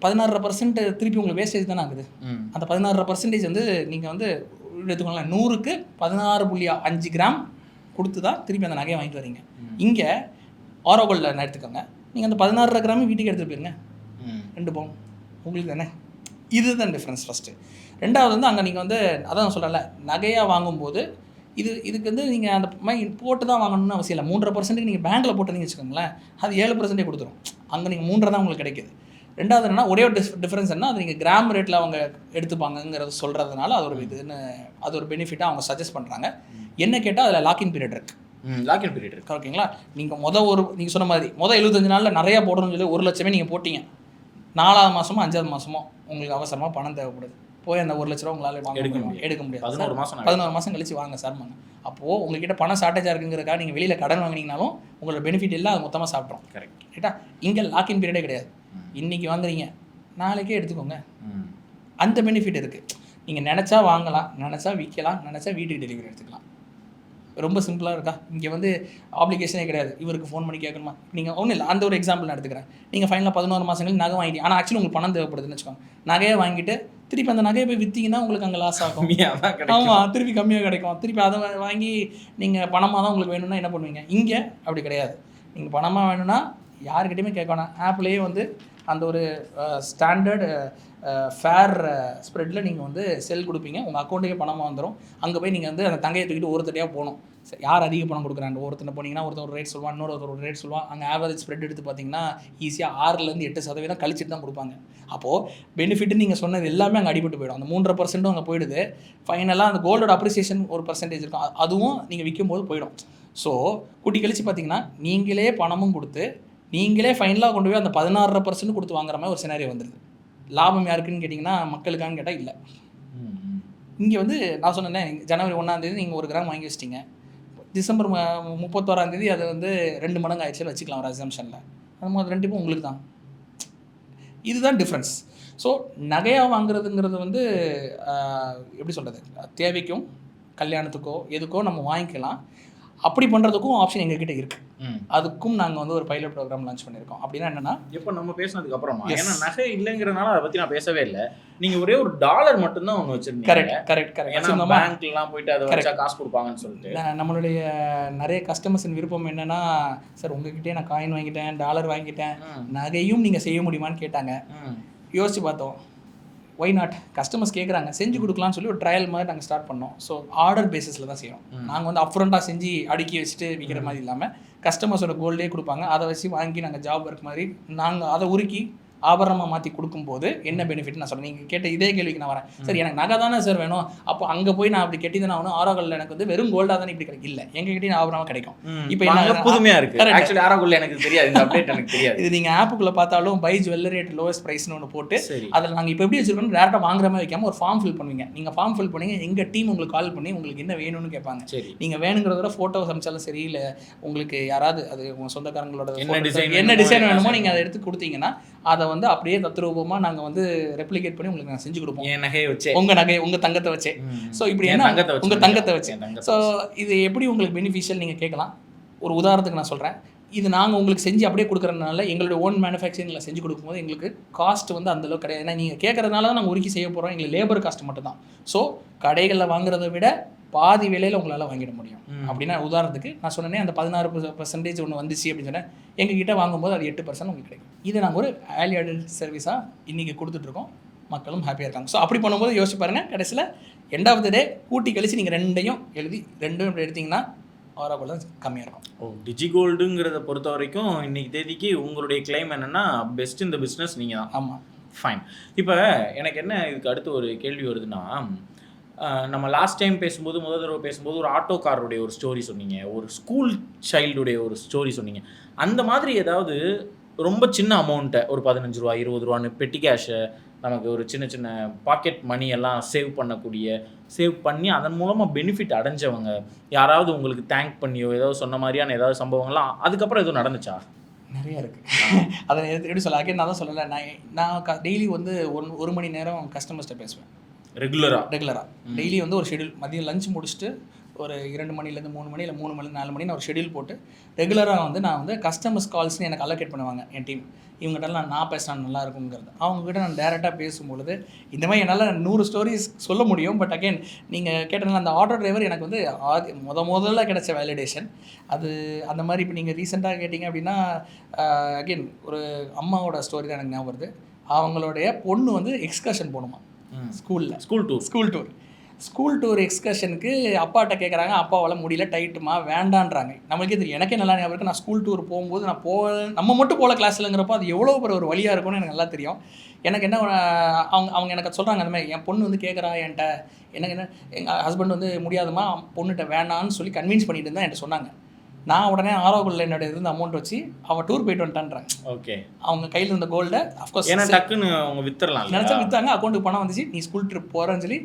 16% திருப்பி உங்களுக்கு வேஸ்டேஜ் தானே ஆகுது. அந்த 16% வந்து நீங்கள் வந்து எடுத்துக்கோங்களேன், 100க்கு 16.5 கிராம் கொடுத்து தான் திருப்பி அந்த நகையை வாங்கிட்டு வரீங்க. இங்கே ஆரோகோல்டில் என்ன எடுத்துக்கோங்க, நீங்கள் அந்த 16 கிராம் வீட்டுக்கு எடுத்துகிட்டு போயிருங்க, 2 பவுன் உங்களுக்கு தானே. இதுதான் டிஃப்ரென்ஸ் ஃபஸ்ட்டு. ரெண்டாவது வந்து அங்கே நீங்கள் வந்து அதான் சொல்லலை, நகையாக வாங்கும்போது இதுக்கு வந்து நீங்கள் அந்த மாதிரி போட்டு தான் வாங்கணும்னு அவசியம் இல்லை. 3.5% நீங்கள் பேங்க்கில் போட்டீங்கன்னு வச்சுக்கோங்களேன், அது 7% கொடுத்துரும். அங்கே நீங்கள் 3 தான் உங்களுக்கு கிடைக்குது. ரெண்டாவது என்னன்னா, ஒரே ஒரு டிஃப்ரென்ஸ் என்ன, அது நீங்கள் கிராம் ரேட்டில் அவங்க எடுத்துப்பாங்கங்கிறது சொல்கிறதுனால அது ஒரு இதுன்னு, அது ஒரு பெனிஃபிட்டாக அவங்க சஜஸ்ட் பண்ணுறாங்க. என்ன கேட்டால் அதில் லாக்இன் பீரியட் இருக்குது. ஓகேங்களா? நீங்கள் நீங்கள் சொன்ன மாதிரி 75 நாளில் நிறையா போடணும்னு சொல்லி 1 லட்சமே நீங்கள் போட்டிங்க, 4வது மாதமோ 5வது மாதமோ உங்களுக்கு அவசரமாக பணம் தேவைப்படுது, போய் அந்த 1 லட்ச ரூபா உங்களால் எடுக்க முடியாது. 11 மாதம் கழிச்சு வாங்க சார்மாங்க. அப்போது உங்கள்கிட்ட பணம் ஷார்ட்டேஜாக இருக்குங்கிறதுக்காக நீங்கள் வெளியில் கடன் வாங்கினீங்கனாலும் உங்களோட பெனிஃபிட் இல்லை, அது மொத்தமாக சாப்பிட்றோம். கரெக்ட், ரைட்டா? இங்கே லாக்இன் பீரியடே கிடையாது. இன்றைக்கி வாங்குறீங்க, நாளைக்கே எடுத்துக்கோங்க, அந்த பெனிஃபிட் இருக்குது. நீங்கள் நினச்சா வாங்கலாம், நினச்சா விற்கலாம், நினச்சா வீட்டுக்கு டெலிவரி எடுத்துக்கலாம். ரொம்ப சிம்பிளாக இருக்கா? இங்கே வந்து ஆப்ளிகேஷனே கிடையாது, இவருக்கு ஃபோன் பண்ணி கேட்கணுமா. நீங்கள் ஒன்றும் இல்லை, அந்த ஒரு எக்ஸாம்பிள் நான் எடுத்துக்கிறேன். நீங்கள் ஃபைனலாக 11 மாதங்கள் நகை வாங்கிட்டீங்க, ஆனால் ஆக்சுவலி உங்களுக்கு பணம் தேவைப்படுதுன்னு வச்சுக்கோங்க. நகையை வாங்கிட்டு திருப்பி அந்த நகையை போய் விற்றீங்கன்னா உங்களுக்கு அங்கே லாஸ் ஆகும். ஆமாம், திருப்பி கம்மியாக கிடைக்கும். திருப்பி அதை வாங்கி நீங்கள் பணமாக தான் உங்களுக்கு வேணும்னா என்ன பண்ணுவீங்க? இங்கே அப்படி கிடையாது. நீங்கள் பணமாக வேணும்னா யாருக்கிட்டையுமே கேட்கணும். ஆப்லேயே வந்து அந்த ஒரு ஸ்டாண்டர்டு ஃபேர் ஸ்ப்ரெட்டில் நீங்கள் வந்து செல் கொடுப்பீங்க, உங்கள் அக்கௌண்ட்டுக்கே பணமாக வந்துடும். அங்கே போய் நீங்கள் வந்து அந்த தங்கையை தூக்கிட்டு ஒருத்தரையாக போகணும். யார் அதிக பணம் கொடுக்குறாங்க, ஒருத்தனை போனீங்கன்னா ஒருத்தர் ஒரு ரேட் சொல்லுவான், இன்னொருத்தர் ஒரு ரேட் சொல்லுவான். அங்கே ஆவரேஜ் ஸ்ப்ரெட் எடுத்து பார்த்தீங்கன்னா ஈஸியாக 6-8% கழிச்சிட்டு தான் கொடுப்பாங்க. அப்போது பெனிஃபிட்டு நீங்கள் சொன்னது எல்லாமே அங்கே அடிபட்டு போயிடும். அந்த 3.5% அங்கே போயிடுது. ஃபைனலாக அந்த கோல்டோட அப்ரிசியேஷன் ஒரு பர்சன்டேஜ் இருக்கும், அதுவும் நீங்கள் விற்கும் போது போயிடும். ஸோ கூட்டி கழிச்சு பார்த்தீங்கன்னா நீங்களே பணமும் கொடுத்து நீங்களே ஃபைனலாக கொண்டு போய் அந்த 16% கொடுத்து வாங்குற மாதிரி ஒரு சினாரியோ வந்துடுது. லாபம் யாருக்குன்னு கேட்டிங்கன்னா மக்களுக்கான்னு கேட்டால் இல்லை. இங்கே வந்து நான் சொன்னேன், ஜனவரி 1 நீங்கள் 1 கிராம் வாங்கி வச்சிட்டிங்க, டிசம்பர் 31 அது வந்து 2 மடங்கு ஆயிடுச்சு வச்சுக்கலாம் ஒரு அசம்ஷனில். அது மாதிரி 2 உங்களுக்கு தான். இதுதான் டிஃப்ரென்ஸ். ஸோ நகையாக வாங்குறதுங்கிறது வந்து எப்படி சொல்கிறது, தேவைக்கும் கல்யாணத்துக்கோ எதுக்கோ நம்ம வாங்கிக்கலாம். அப்படி பண்ணுறதுக்கும் ஆப்ஷன் எங்ககிட்ட இருக்குது. அதுக்கும் நாங்கள் வந்து ஒரு பைலட் ப்ரோக்ராம் லான்ச் பண்ணியிருக்கோம். அப்படின்னா என்னன்னா, இப்போ நம்ம பேசினதுக்கு அப்புறமா, ஏன்னா நகை இல்லைங்கிறனால அதை பற்றி நான் பேசவே இல்லை, நீங்கள் ஒரே ஒரு டாலர் மட்டும்தான் ஒன்று வச்சுருந்தீங்க. கரெக்ட். ஏன்னா பேங்க்லாம் போயிட்டு அதை வச்சா காசு கொடுப்பாங்கன்னு சொல்லிட்டு நம்மளுடைய நிறைய கஸ்டமர்ஸின் விருப்பம் என்னன்னா, சார் உங்ககிட்டே நான் காயின் வாங்கிட்டேன், டாலர் வாங்கிட்டேன், நகையும் நீங்கள் செய்ய முடியுமான்னு கேட்டாங்க. யோசிச்சு பார்த்தோம், ஒய் நாட் கஸ்டமர்ஸ் கேட்குறாங்க செஞ்சு கொடுக்கலாம்னு சொல்லி ஒரு ட்ரையல் மாதிரி நாங்கள் ஸ்டார்ட் பண்ணோம். ஸோ ஆர்டர் பேசிஸில் தான் செய்வோம். நாங்கள் வந்து அப்ரண்ட்டாக செஞ்சு அடுக்கி வச்சுட்டு விற்கிற மாதிரி இல்லாமல் கஸ்டமர்ஸோட கோல்டே கொடுப்பாங்க. அதை வச்சு வாங்கி நாங்கள் ஜாப் ஒர்க் மாதிரி நாங்கள் அதை உருக்கி ஆபரணமாக மாற்றி கொடுக்கும்போது என்ன பெனிஃபிட் நான் சொல்கிறேன். நீங்கள் கேட்ட இதே கேள்விக்கு நான் வரேன். சரி எனக்கு நகை தானே சார் வேணும், அப்போ அங்கே போய் நான் அப்படி கெட்டி தானே ஆகணும், ஆரோகல்ல எனக்கு வந்து வெறும் கோல்டாக தானே இப்படி கிடைக்கும். இல்லை எங்ககிட்ட ஆபரணமாக கிடைக்கும். இப்போ என்ன புதுமையாக இருக்குது. ஆக்சுவலி ஆரோகல்ல எனக்கு தெரியாது, இந்த அப்டேட் எனக்கு தெரியாது. இது நீங்கள் ஆப்புக்குள்ளே பார்த்தாலும் பை ஜுவல்லரி அட் லோவஸ்ட் ப்ரைஸ்னு ஒன்று போட்டு அதில் நாங்கள் இப்போ எப்படி வச்சிருக்கோம், டேரெக்டாக வாங்குற மாதிரி வைக்காமல் ஒரு ஃபார்ம் ஃபில் பண்ணுவீங்க. நீங்கள் ஃபார்ம் ஃபில் பண்ணி எங்கள் டீம் உங்களுக்கு கால் பண்ணி உங்களுக்கு என்ன வேணும்னு கேட்பாங்க. சரி நீங்கள் வேணுங்கிறத ஃபோட்டோ அமைச்சாலும் சரி, இல்லை உங்களுக்கு யாராவது அது உங்கள் சொந்தக்காரங்களோட என்ன டிசைன் வேணுமோ நீங்கள் அதை எடுத்து கொடுத்தீங்கன்னா அதை வந்து அப்படியே தத்ரூபமாக நாங்கள் வந்து ரெப்ளிகேட் பண்ணி உங்களுக்கு நாங்கள் செஞ்சு கொடுப்போம். என் நகையை வச்சு, உங்கள் நகை உங்கள் தங்கத்தை வச்சே. ஸோ இப்படி என்ன உங்கள் தங்கத்தை வச்சு. ஸோ இது எப்படி உங்களுக்கு பெனிஃபிஷியல் நீங்கள் கேட்கலாம். ஒரு உதாரணத்துக்கு நான் சொல்கிறேன். இது நாங்கள் உங்களுக்கு செஞ்சு அப்படியே கொடுக்குறதுனால எங்களுடைய ஓன் மேனுஃபேக்சரிங்கில் செஞ்சு கொடுக்கும்போது எங்களுக்கு காஸ்ட் வந்து அந்தளவுக்கு கிடையாது. ஏன்னா நீங்கள் கேட்குறதுனால தான் நாங்கள் உருக்கி செய்ய போகிறோம். எங்களுக்கு லேபர் காஸ்ட் மட்டும் தான். ஸோ கடைகளில் வாங்குறதை விட பாதி விலையில் உங்களால் வாங்கிட முடியும். அப்படின்னா உதாரணத்துக்கு நான் சொன்னேனே அந்த 16% ஒன்று வந்துச்சு அப்படின்னு சொன்னேன். எங்ககிட்ட வாங்கும்போது அது 8% உங்களுக்கு கிடைக்கும். இதை நாங்கள் ஒரு வேல்யூ ஆடட் சர்வீஸாக இன்றைக்கி கொடுத்துட்ருக்கோம். மக்களும் ஹாப்பியாக இருக்காங்க. ஸோ அப்படி பண்ணும்போது யோசிச்சு பாருங்கள், கடைசியில் எண்ட் ஆஃப் த டே கூட்டி கழிச்சு நீங்கள் ரெண்டையும் எழுதி ரெண்டும் இப்படி எடுத்திங்கன்னா ஆரோக்கியம் கம்மியாக இருக்கும். டிஜிகோல்டுங்கிறத பொறுத்த வரைக்கும் இன்றைக்கி தேதிக்கு உங்களுடைய கிளைம் என்னென்னா பெஸ்ட் இந்த பிஸ்னஸ் நீங்கள் தான். ஆமாம், ஃபைன். இப்போ எனக்கு என்ன இதுக்கு அடுத்து ஒரு கேள்வி வருதுன்னா, நம்ம லாஸ்ட் டைம் பேசும்போது முதல் தடவை பேசும்போது ஒரு ஆட்டோக்காரருடைய ஒரு ஸ்டோரி சொன்னீங்க, ஒரு ஸ்கூல் சைல்டுடைய ஒரு ஸ்டோரி சொன்னீங்க. அந்த மாதிரி ஏதாவது ரொம்ப சின்ன அமௌண்ட்டை ஒரு 15 ரூபா 20 ரூபான்னு பெட்டி கேஷை நமக்கு ஒரு சின்ன சின்ன பாக்கெட் மணி எல்லாம் சேவ் பண்ணி அதன் மூலமாக பெனிஃபிட் அடைஞ்சவங்க யாராவது உங்களுக்கு தேங்க் பண்ணியோ ஏதாவது சொன்ன மாதிரியான ஏதாவது சம்பவங்கள்லாம் அதுக்கப்புறம் எதுவும் நடந்துச்சா? நிறையா இருக்குது. அதை எப்படி சொல்ல நான் தான் சொல்லலை. நான் டெய்லி வந்து 1 மணி நேரம் கஸ்டமர்ஸ்ட்டை பேசுவேன். ரெகுலராக டெய்லி வந்து ஒரு ஷெடியூல். மதியம் லஞ்ச் முடிச்சுட்டு ஒரு 2 மணிலேருந்து 3 மணி இல்லை 3 மணி 4 மணி நான் ஒரு ஷெடியூல் போட்டு ரெகுலராக வந்து நான் வந்து கஸ்டமர்ஸ் கால்ஸ்னு எனக்கு அலோகேட் பண்ணுவாங்க என் டீம். இவங்ககிட்டலாம் நான் பேசினா நல்லா இருக்குங்கிறது. அவங்ககிட்ட நான் டேரெக்டாக பேசும்பொழுது இந்த மாதிரி என்னால் 100 ஸ்டோரிஸ் சொல்ல முடியும். பட் அகெயின் நீங்கள் கேட்டனால அந்த ஆட்டோ டிரைவர் எனக்கு வந்து முதல்ல கிடைச்ச வேலிடேஷன் அது. அந்த மாதிரி இப்போ நீங்கள் ரீசெண்டாக கேட்டிங்க அப்படின்னா அகெயின் ஒரு அம்மாவோட ஸ்டோரி தான் எனக்கு ஞாபகம் வருது. அவங்களுடைய பொண்ணு வந்து எக்ஸ்கர்ஷன் போகணுமா ஸ்கூல் டூர் எக்ஸ்கர்ஷனுக்கு அப்பாட்ட கேட்குறாங்க. அப்பாவால் முடியல, டைட்டுமா வேண்டான்றாங்க. நம்மளுக்கே தெரியும், எனக்கே நல்லா ஞாபகம் இருக்குது. நான் ஸ்கூல் டூர் போகும்போது நம்ம மட்டும் போகல கிளாஸ்லங்கிறப்போ அது எவ்வளோ ஒரு வழியாக இருக்கும்னு எனக்கு நல்லா தெரியும். எனக்கு என்ன அவங்க எனக்கு சொல்கிறாங்க, அந்த மாதிரி என் பொண்ணு வந்து கேட்குறா என்கிட்ட, எனக்கு என்ன எங்கள் ஹஸ்பண்ட் வந்து முடியாதுமா பொண்ணுகிட்ட வேணான்னு சொல்லி கன்வின்ஸ் பண்ணிட்டு இருந்தால் என்கிட்ட சொன்னாங்க. நான் உடனே ஆரோவில் என்னோட இருந்த அமௌண்ட் வச்சு அவன் டூர் போயிட்டு வந்துட்டான்றாங்க. ஓகே, அவங்க கையில் இருந்த கோல்டை அஃப்கோர்ஸ் ஏன்னா டக்குன்னு அவங்க வித்துடலாம் நினச்சா விற்றாங்க. அக்கௌண்ட்டுக்கு பணம் வந்துச்சு, நீ ஸ்கூல் ட்ரிப் போகிறேன்னு சொல்லி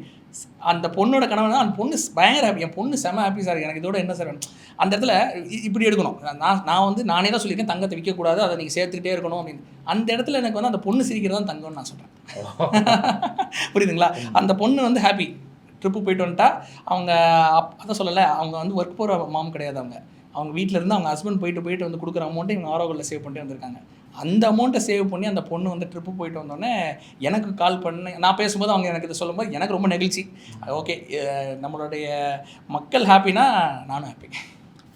அந்த பொண்ணோட கனவு. அந்த பொண்ணு பயங்கர ஹாப்பி. என் பொண்ணு செம ஹாப்பி சார், எனக்கு இதோட என்ன சார் வேணும். அந்த இடத்துல இப்படி எடுக்கணும். நான் வந்து நானே தான் சொல்லியிருக்கேன் தங்கத்தை விற்கக்கூடாது, அதை நீங்கள் சேர்த்துக்கிட்டே இருக்கணும் அப்படின்னு. அந்த இடத்துல எனக்கு வந்து அந்த பொண்ணு சிரிக்கிறது தான் தங்கம்னு நான் சொல்கிறேன். புரியுதுங்களா? அந்த பொண்ணு வந்து ஹாப்பி, ட்ரிப்பு போயிட்டு வந்துட்டா. அவங்க அதான் சொல்லலை, அவங்க வந்து ஒர்க் போகிற மாம் கிடையாது. அவங்க வீட்டில் இருந்து அவங்க ஹஸ்பண்ட் போயிட்டு வந்து கொடுக்குற அமௌண்ட்டை இவங்க ஆரோவில் சேவ் பண்ணிட்டு வந்திருக்காங்க. அந்த அமௌண்ட்டை சேவ் பண்ணி அந்த பொண்ணு வந்து ட்ரிப்பு போயிட்டு வந்தோடனே எனக்கு கால் பண்ணி நான் பேசும்போது அவங்க எனக்கு இதை சொல்லும்போது எனக்கு ரொம்ப நெகிழ்ச்சி. ஓகே, நம்மளுடைய மக்கள் ஹாப்பினா நானும் ஹாப்பி.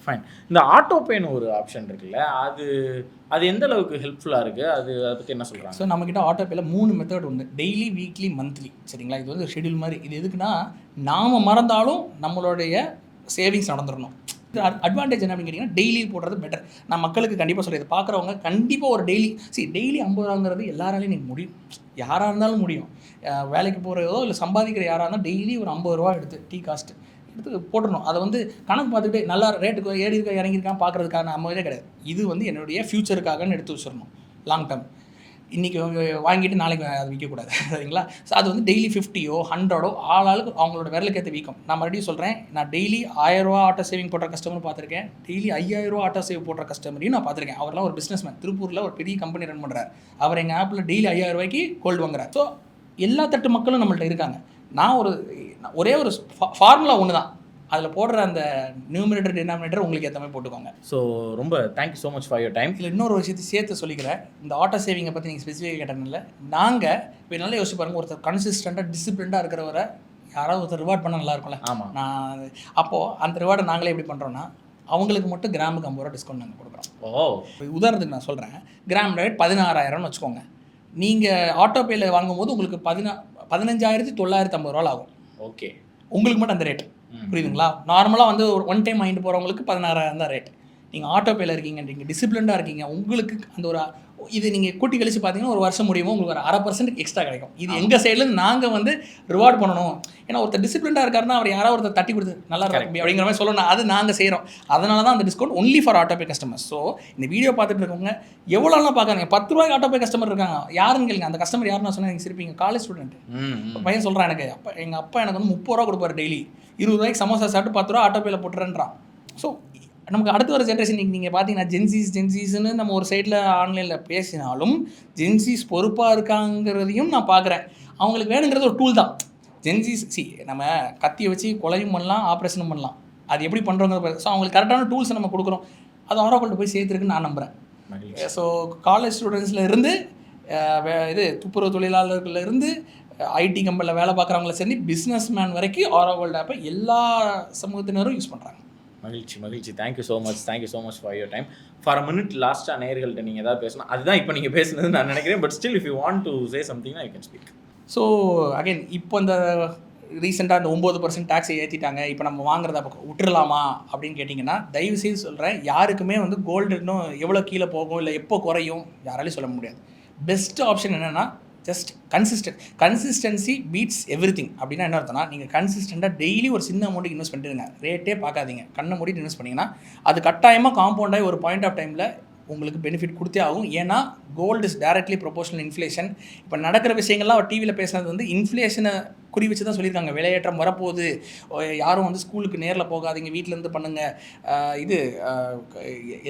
ஃபைன். இந்த ஆட்டோ பேன்னு ஒரு ஆப்ஷன் இருக்குல்ல, அது எந்த அளவுக்கு ஹெல்ப்ஃபுல்லாக இருக்குது, அதை பற்றி என்ன சொல்கிறாங்க? ஸோ நம்மக்கிட்ட ஆட்டோ பேல 3 மெத்தட் உண்டு. Daily, weekly, monthly. சரிங்களா? இது வந்து ஷெடியூல் மாதிரி. இது எதுக்குன்னா நாம் மறந்தாலும் நம்மளுடைய சேவிங்ஸ் நடந்துடணும். அட்வான்டேஜ் என்ன அப்படின்னு கேட்டிங்கன்னா டெய்லி போடுறது பெட்டர். நான் மக்களுக்கு கண்டிப்பாக சொல்லுறது, பார்க்குறவங்க கண்டிப்பாக ஒரு டெய்லி டெய்லி 50 ரூபாங்கிறது எல்லாராலையும் நீங்கள் முடியும், யாராக இருந்தாலும் முடியும். வேலைக்கு போகிறதோ இல்லை சம்பாதிக்கிற யாராக இருந்தாலும் டெய்லி ஒரு 50 ரூபா எடுத்து டீ காஸ்ட்டு எடுத்து போட்டுடணும். அதை வந்து கணக்கு பார்த்துக்கிட்டே நல்லா ரேட்டுக்கு ஏறி இருக்கா இறங்கியிருக்கான் பார்க்குறதுக்கான நம்மளே கிடையாது. இது வந்து என்னுடைய ஃப்யூச்சருக்காகன்னு எடுத்து வச்சிடணும். லாங் டேர்ம் இன்றைக்கி வாங்கிட்டு நாளைக்கு அதை விற்கக்கூடாது. சரிங்களா? ஸோ அது வந்து டெய்லி 50ஓ 100ஓ ஆளாளுக்கு அவங்களோட விரலுக்கு ஏற்ற வீக்கம். நான் மறுபடியும் சொல்கிறேன், நான் டெய்லி 1000 ரூபா ஆட்டோ சேவிங் போடுற கஸ்டமர் பார்த்துருக்கேன், டெய்லி 5000 ரூபா ஆட்டோ சேவ் போடுற கஸ்டமரையும் நான் பார்த்துருக்கேன். அவரெல்லாம் ஒரு பிஸ்னஸ்மேன், திருப்பூரில் ஒரு பெரிய கம்பெனி ரன் பண்ணுறாரு. அவர் எங்கள் ஆப்பில் டெய்லி 5000 ரூபாய்க்கு கோல்டு வாங்குறாரு. ஸோ எல்லா தட்டு மக்களும் நம்மள்ட்ட இருக்காங்க. நான் ஒரே ஒரு ஃபார்முலா ஒன்று தான், அதில் போடுற அந்த நியூமினேட்டர் டினாமினேட்டர் உங்களுக்கு ஏற்ற மாதிரி போட்டுக்கோங்க. ஸோ ரொம்ப thank you so much for your time. இதில் இன்னொரு விஷயத்தை சேர்த்து சொல்லிக்கிறேன். இந்த ஆட்டோ சேவிங்கை பற்றி நீங்கள் ஸ்பெசிஃபிக்காக கேட்டனால நாங்கள் இப்போ நல்லா யோசிச்சு பாருங்கள், ஒருத்தர் கன்சிஸ்டண்ட்டாக டிசிப்ளின்டாக இருக்கிறவரை யாராவது ஒருத்தர் ரிவார்ட் பண்ண நல்லா இருக்கும்ல. ஆமாம். நான் அப்போது அந்த ரிவார்டை நாங்களே எப்படி பண்ணுறோன்னா, அவங்களுக்கு மட்டும் கிராமுக்கு 50 ரூபா டிஸ்கவுண்ட் நாங்கள் கொடுக்குறோம். உதாரணத்துக்கு நான் சொல்கிறேன், கிராம் ரேட் 16,000ன்னு வச்சுக்கோங்க. நீங்கள் ஆட்டோ பேயில் வாங்கும்போது உங்களுக்கு 15,950 ஆகும். ஓகே, உங்களுக்கு மட்டும் அந்த ரேட் புரியுதுங்களா? நார்மலாக வந்து ஒரு ஒன் டைம் வாங்கிட்டு போகிறவங்களுக்கு 16,000 தான் ரேட். நீங்கள் ஆட்டோ பேல இருக்கீங்க, நீங்கள் டிசிப்ளின்டாக இருக்கீங்க, உங்களுக்கு அந்த ஒரு இது நீங்கள் கூட்டி கழிச்சு பார்த்தீங்கன்னா ஒரு வருஷம் முடியுமோ உங்களுக்கு ஒரு 0.5% எக்ஸ்ட்ரா கிடைக்கும். இது எங்கள் சைட்லேருந்து நாங்கள் வந்து ரிவார்ட் பண்ணணும். ஏன்னா ஒருத்தர் டிசிப்ளின்டாக இருக்காருன்னா அவர் யாராவது ஒருத்தர் தட்டி கொடுத்து நல்லா இருக்கும் அப்படிங்கிற மாதிரி சொல்லணும். அது நாங்கள் செய்கிறோம். அதனால தான் அந்த discount only for auto pay customers. So இந்த வீடியோ பார்த்துட்டு இருக்கவங்க எவ்வளோலாம் பார்க்குறாங்க, 10 ரூபாய்க்கு ஆட்டோ பே கஸ்டமர் இருக்காங்க. யாருன்னு கேளுங்க. அந்த கஸ்டமர் யாருன்னு சொன்னால் நீங்கள் சிரிப்பீங்க. காலேஜ் ஸ்டூடெண்ட் பையன் சொல்கிறான், எனக்கு எங்கள் அப்பா எனக்கு வந்து 30 ரூபா கொடுப்பாரு டெய்லி, 20 ரூபாய்க்கு சமோசா சாப்பிட்டு 10 ரூபா ஆட்டோ பேல போட்டுறேன்றான். ஸோ நமக்கு அடுத்த ஒரு ஜென்ரேஷன் நீங்கள் பார்த்தீங்கன்னா ஜென்சீஸ்னு நம்ம ஒரு சைடில் ஆன்லைனில் பேசினாலும் ஜென்சீஸ் பொறுப்பாக இருக்காங்கிறதையும் நான் பார்க்குறேன். அவங்களுக்கு வேணுங்கிறது ஒரு டூல் தான். ஜென்சீஸ் நம்ம கத்தியை வச்சு கொலையும் பண்ணலாம், ஆப்ரேஷனும் பண்ணலாம். அது எப்படி பண்ணுறோங்க. ஸோ அவங்களுக்கு கரெக்டான டூல்ஸை நம்ம கொடுக்குறோம். அது ஆரோக்கியம் போய் சேர்த்துருக்குன்னு நான் நம்புகிறேன். ஸோ காலேஜ் ஸ்டூடெண்ட்ஸில் இருந்து துப்புரவு தொழிலாளர்கள் இருந்து ஐடி கம்பெனியில் வேலை பார்க்குறவங்கள சரி பிஸ்னஸ் மேன் வரைக்கும் ஆரோகோல்ட் ஆப்பை எல்லா சமூகத்தினரும் யூஸ் பண்ணுறாங்க. மகிழ்ச்சி. Thank you so much for your time. For a minute லாஸ்ட்டாக நேயர்கள்ட்ட நீங்கள் ஏதாவது பேசணும். அதுதான் இப்போ நீங்கள் பேசுனது நான் நினைக்கிறேன். But still if you want to say something I can speak. So again இப்போ இந்த ரீசெண்டாக அந்த 9% டேக்ஸை ஏற்றிட்டாங்க, இப்போ நம்ம வாங்குறத விட்டுறலாமா அப்படின்னு கேட்டிங்கன்னா தயவுசெய்து சொல்கிறேன், யாருக்குமே வந்து கோல்டு இன்னும் எவ்வளோ கீழே போகும் இல்லை எப்போ குறையும் யாராலையும் சொல்ல முடியாது. பெஸ்ட் ஆப்ஷன் என்னென்னா ஜஸ்ட் கன்சிஸ்டன்சி பீட்ஸ் எவ்ரிதிங். அப்படின்னா என்ன அர்த்தம்னா, நீங்கள் கன்சிஸ்டண்ட்டாக டெய்லி ஒரு சின்ன அமௌண்ட்டுக்கு இன்வெஸ்ட் பண்ணிடுங்க. ரேட்டே பார்க்காதீங்க, கண்ணை மூடிட்டு இன்வெஸ்ட் பண்ணிங்கன்னா அது கட்டாயமாக காம்பவுண்ட் ஆகி ஒரு பாயிண்ட் ஆஃப் டைமில் உங்களுக்கு பெனிஃபிட் கொடுத்தே ஆகும். ஏன்னா gold is directly proportional inflation. இப்போ நடக்கிற விஷயங்கள்லாம் அவர் டிவியில் பேசுனது வந்து இன்ஃப்ளேஷனை குறி வச்சு தான் சொல்லியிருக்காங்க. விலையேற்றம் வரப்போகுது, யாரும் வந்து ஸ்கூலுக்கு நேரில் போகாதீங்க, வீட்டிலேருந்து பண்ணுங்கள். இது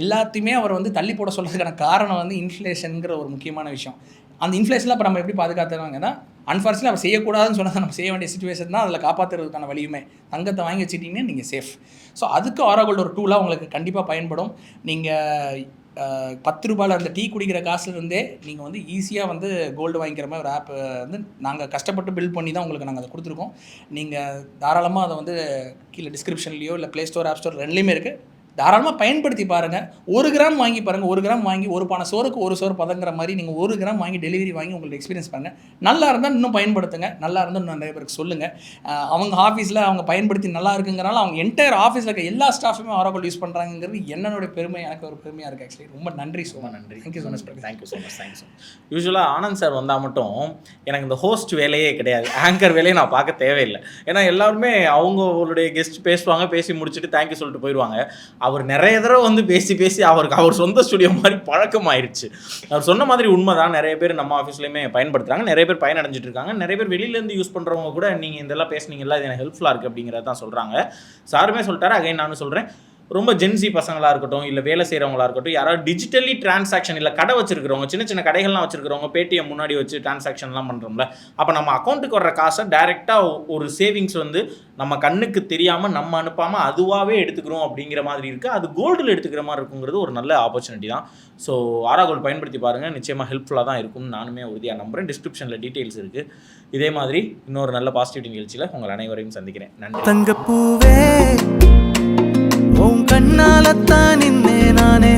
எல்லாத்தையுமே அவர் வந்து தள்ளி போட சொல்கிறதுக்கான காரணம் வந்து இன்ஃப்ளேஷனுங்கிற ஒரு முக்கியமான விஷயம். அந்த இன்ஃப்ளேஷனில் இப்போ நம்ம எப்படி பாதுகாத்துறாங்கன்னா, அன்ஃபார்ச்சுனேட்லி அவர் செய்யக்கூடாதுன்னு சொன்னால் நம்ம செய்ய வேண்டிய சுச்சுவேஷன் தான். அதில் காப்பாற்றுறதுக்கான வழியுமே தங்கத்தை வாங்கி வச்சுட்டிங்கன்னா நீங்கள் சேஃப். ஸோ அதுக்கு ஆரோகோல்டு ஒரு டூலாக உங்களுக்கு கண்டிப்பாக பயன்படும். நீங்கள் 10 ரூபாயில் அந்த டீ குடிக்கிற காசுலேருந்தே நீங்கள் வந்து ஈஸியாக வந்து கோல்டு வாங்கிக்கிற மாதிரி ஒரு ஆப் வந்து நாங்கள் கஷ்டப்பட்டு பில்ட் பண்ணி தான் உங்களுக்கு நாங்கள் அதை கொடுத்துருக்கோம். நீங்கள் தாராளமாக அதை வந்து கீழே டிஸ்கிரிப்ஷன்லேயோ இல்லை ப்ளே ஸ்டோர் ஆப் ஸ்டோர் ரெண்டுலேயுமே இருக்குது. தாராளமாக பயன்படுத்தி பாருங்கள். 1 கிராம் வாங்கி பாருங்கள். 1 கிராம் வாங்கி ஒரு பானை சோறுக்கு ஒரு சோறு பதங்கிற மாதிரி நீங்கள் 1 கிராம் வாங்கி டெலிவரி வாங்கி உங்களுக்கு எக்ஸ்பீரியன்ஸ் பாருங்கள். நல்லா இருந்தால் இன்னும் பயன்படுத்துங்க. நல்லா இருந்தால் இன்னும் நிறைய பேருக்கு சொல்லுங்கள். அவங்க ஆஃபீஸில் அவங்க பயன்படுத்தி நல்லா இருக்குங்கிறனால அவங்க என்டையர் ஆஃபீஸில் இருக்க எல்லா ஸ்டாஃபுமே ஆரோகோல்ட் யூஸ் பண்ணுறாங்கிறது என்னோட பெருமை. எனக்கு ஒரு பெருமையாக இருக்குது. ஆக்சுவலி ரொம்ப நன்றி. நன்றி. Thank you so much. யூஸ்வலாக ஆனந்த் சார் வந்தால் மட்டும் எனக்கு இந்த ஹோஸ்ட் வேலையே கிடையாது, ஆங்கர் வேலையை நான் பார்க்க தேவையில்லை. ஏன்னா எல்லாருமே அவங்களுடைய கெஸ்ட் பேசுவாங்க, பேசி முடிச்சுட்டு தேங்க்யூ சொல்லிட்டு போயிடுவாங்க. அவர் நிறைய தடவை வந்து பேசி அவருக்கு அவர் சொந்த ஸ்டுடியோ மாதிரி பழக்கமாயிருச்சு. அவர் சொன்ன மாதிரி உண்மைதான். நிறைய பேர் நம்ம ஆஃபீஸ்லேயுமே பயன்படுத்துகிறாங்க, நிறைய பேர் பயனடைஞ்சிட்டு இருக்காங்க. நிறைய பேர் வெளியிலேருந்து யூஸ் பண்ணுறவங்க கூட நீங்கள் இதெல்லாம் பேசுனீங்களா, இது எனக்கு ஹெல்ப்ஃபுல்லாக இருக்குது அப்படிங்கிறத தான் சொல்கிறாங்க. சாருமே சொல்லிட்டாரு, அகைன் நானும் சொல்கிறேன். ரொம்ப ஜென்சி பசங்களாக இருக்கட்டும், இல்லை வேலை செய்கிறவங்களா இருக்கட்டும், யாராவது டிஜிட்டலி டிரான்சாக்ஷன் இல்லை கடை வச்சிருக்கிறவங்க, சின்ன கடைகள்லாம் வச்சிருக்கிறவங்க, பேடிஎம் முன்னாடி வச்சு டிரான்சாக்ஷன்லாம் பண்ணுறோம்ல, அப்போ நம்ம அக்கௌண்ட்டுக்கு வர்ற காசை டைரெக்டாக ஒரு சேவிங்ஸ் வந்து நம்ம கண்ணுக்கு தெரியாமல் நம்ம அனுப்பாமல் அதுவாகவே எடுத்துக்கிறோம் அப்படிங்கிற மாதிரி இருக்குது. அது கோல்டில் எடுத்துக்கிற மாதிரி இருக்குங்கிறது ஒரு நல்ல ஆப்பர்ச்சுனிட்டி தான். ஸோ ஆரோகோல்ட் பயன்படுத்தி பாருங்கள், நிச்சயமாக ஹெல்ப்ஃபுல்லாக தான் இருக்கும்னு நானுமே உறுதியாக நம்புகிறேன். டிஸ்கிரிப்ஷனில் டீட்டெயில்ஸ் இருக்குது. இதே மாதிரி இன்னொரு நல்ல பாசிட்டிவிட்டி நிகழ்ச்சியில் உங்கள் அனைவரையும் சந்திக்கிறேன். நன்றி. தங்கப்பூவே உன் கண்ணாலத்தான் நின்னே நானே.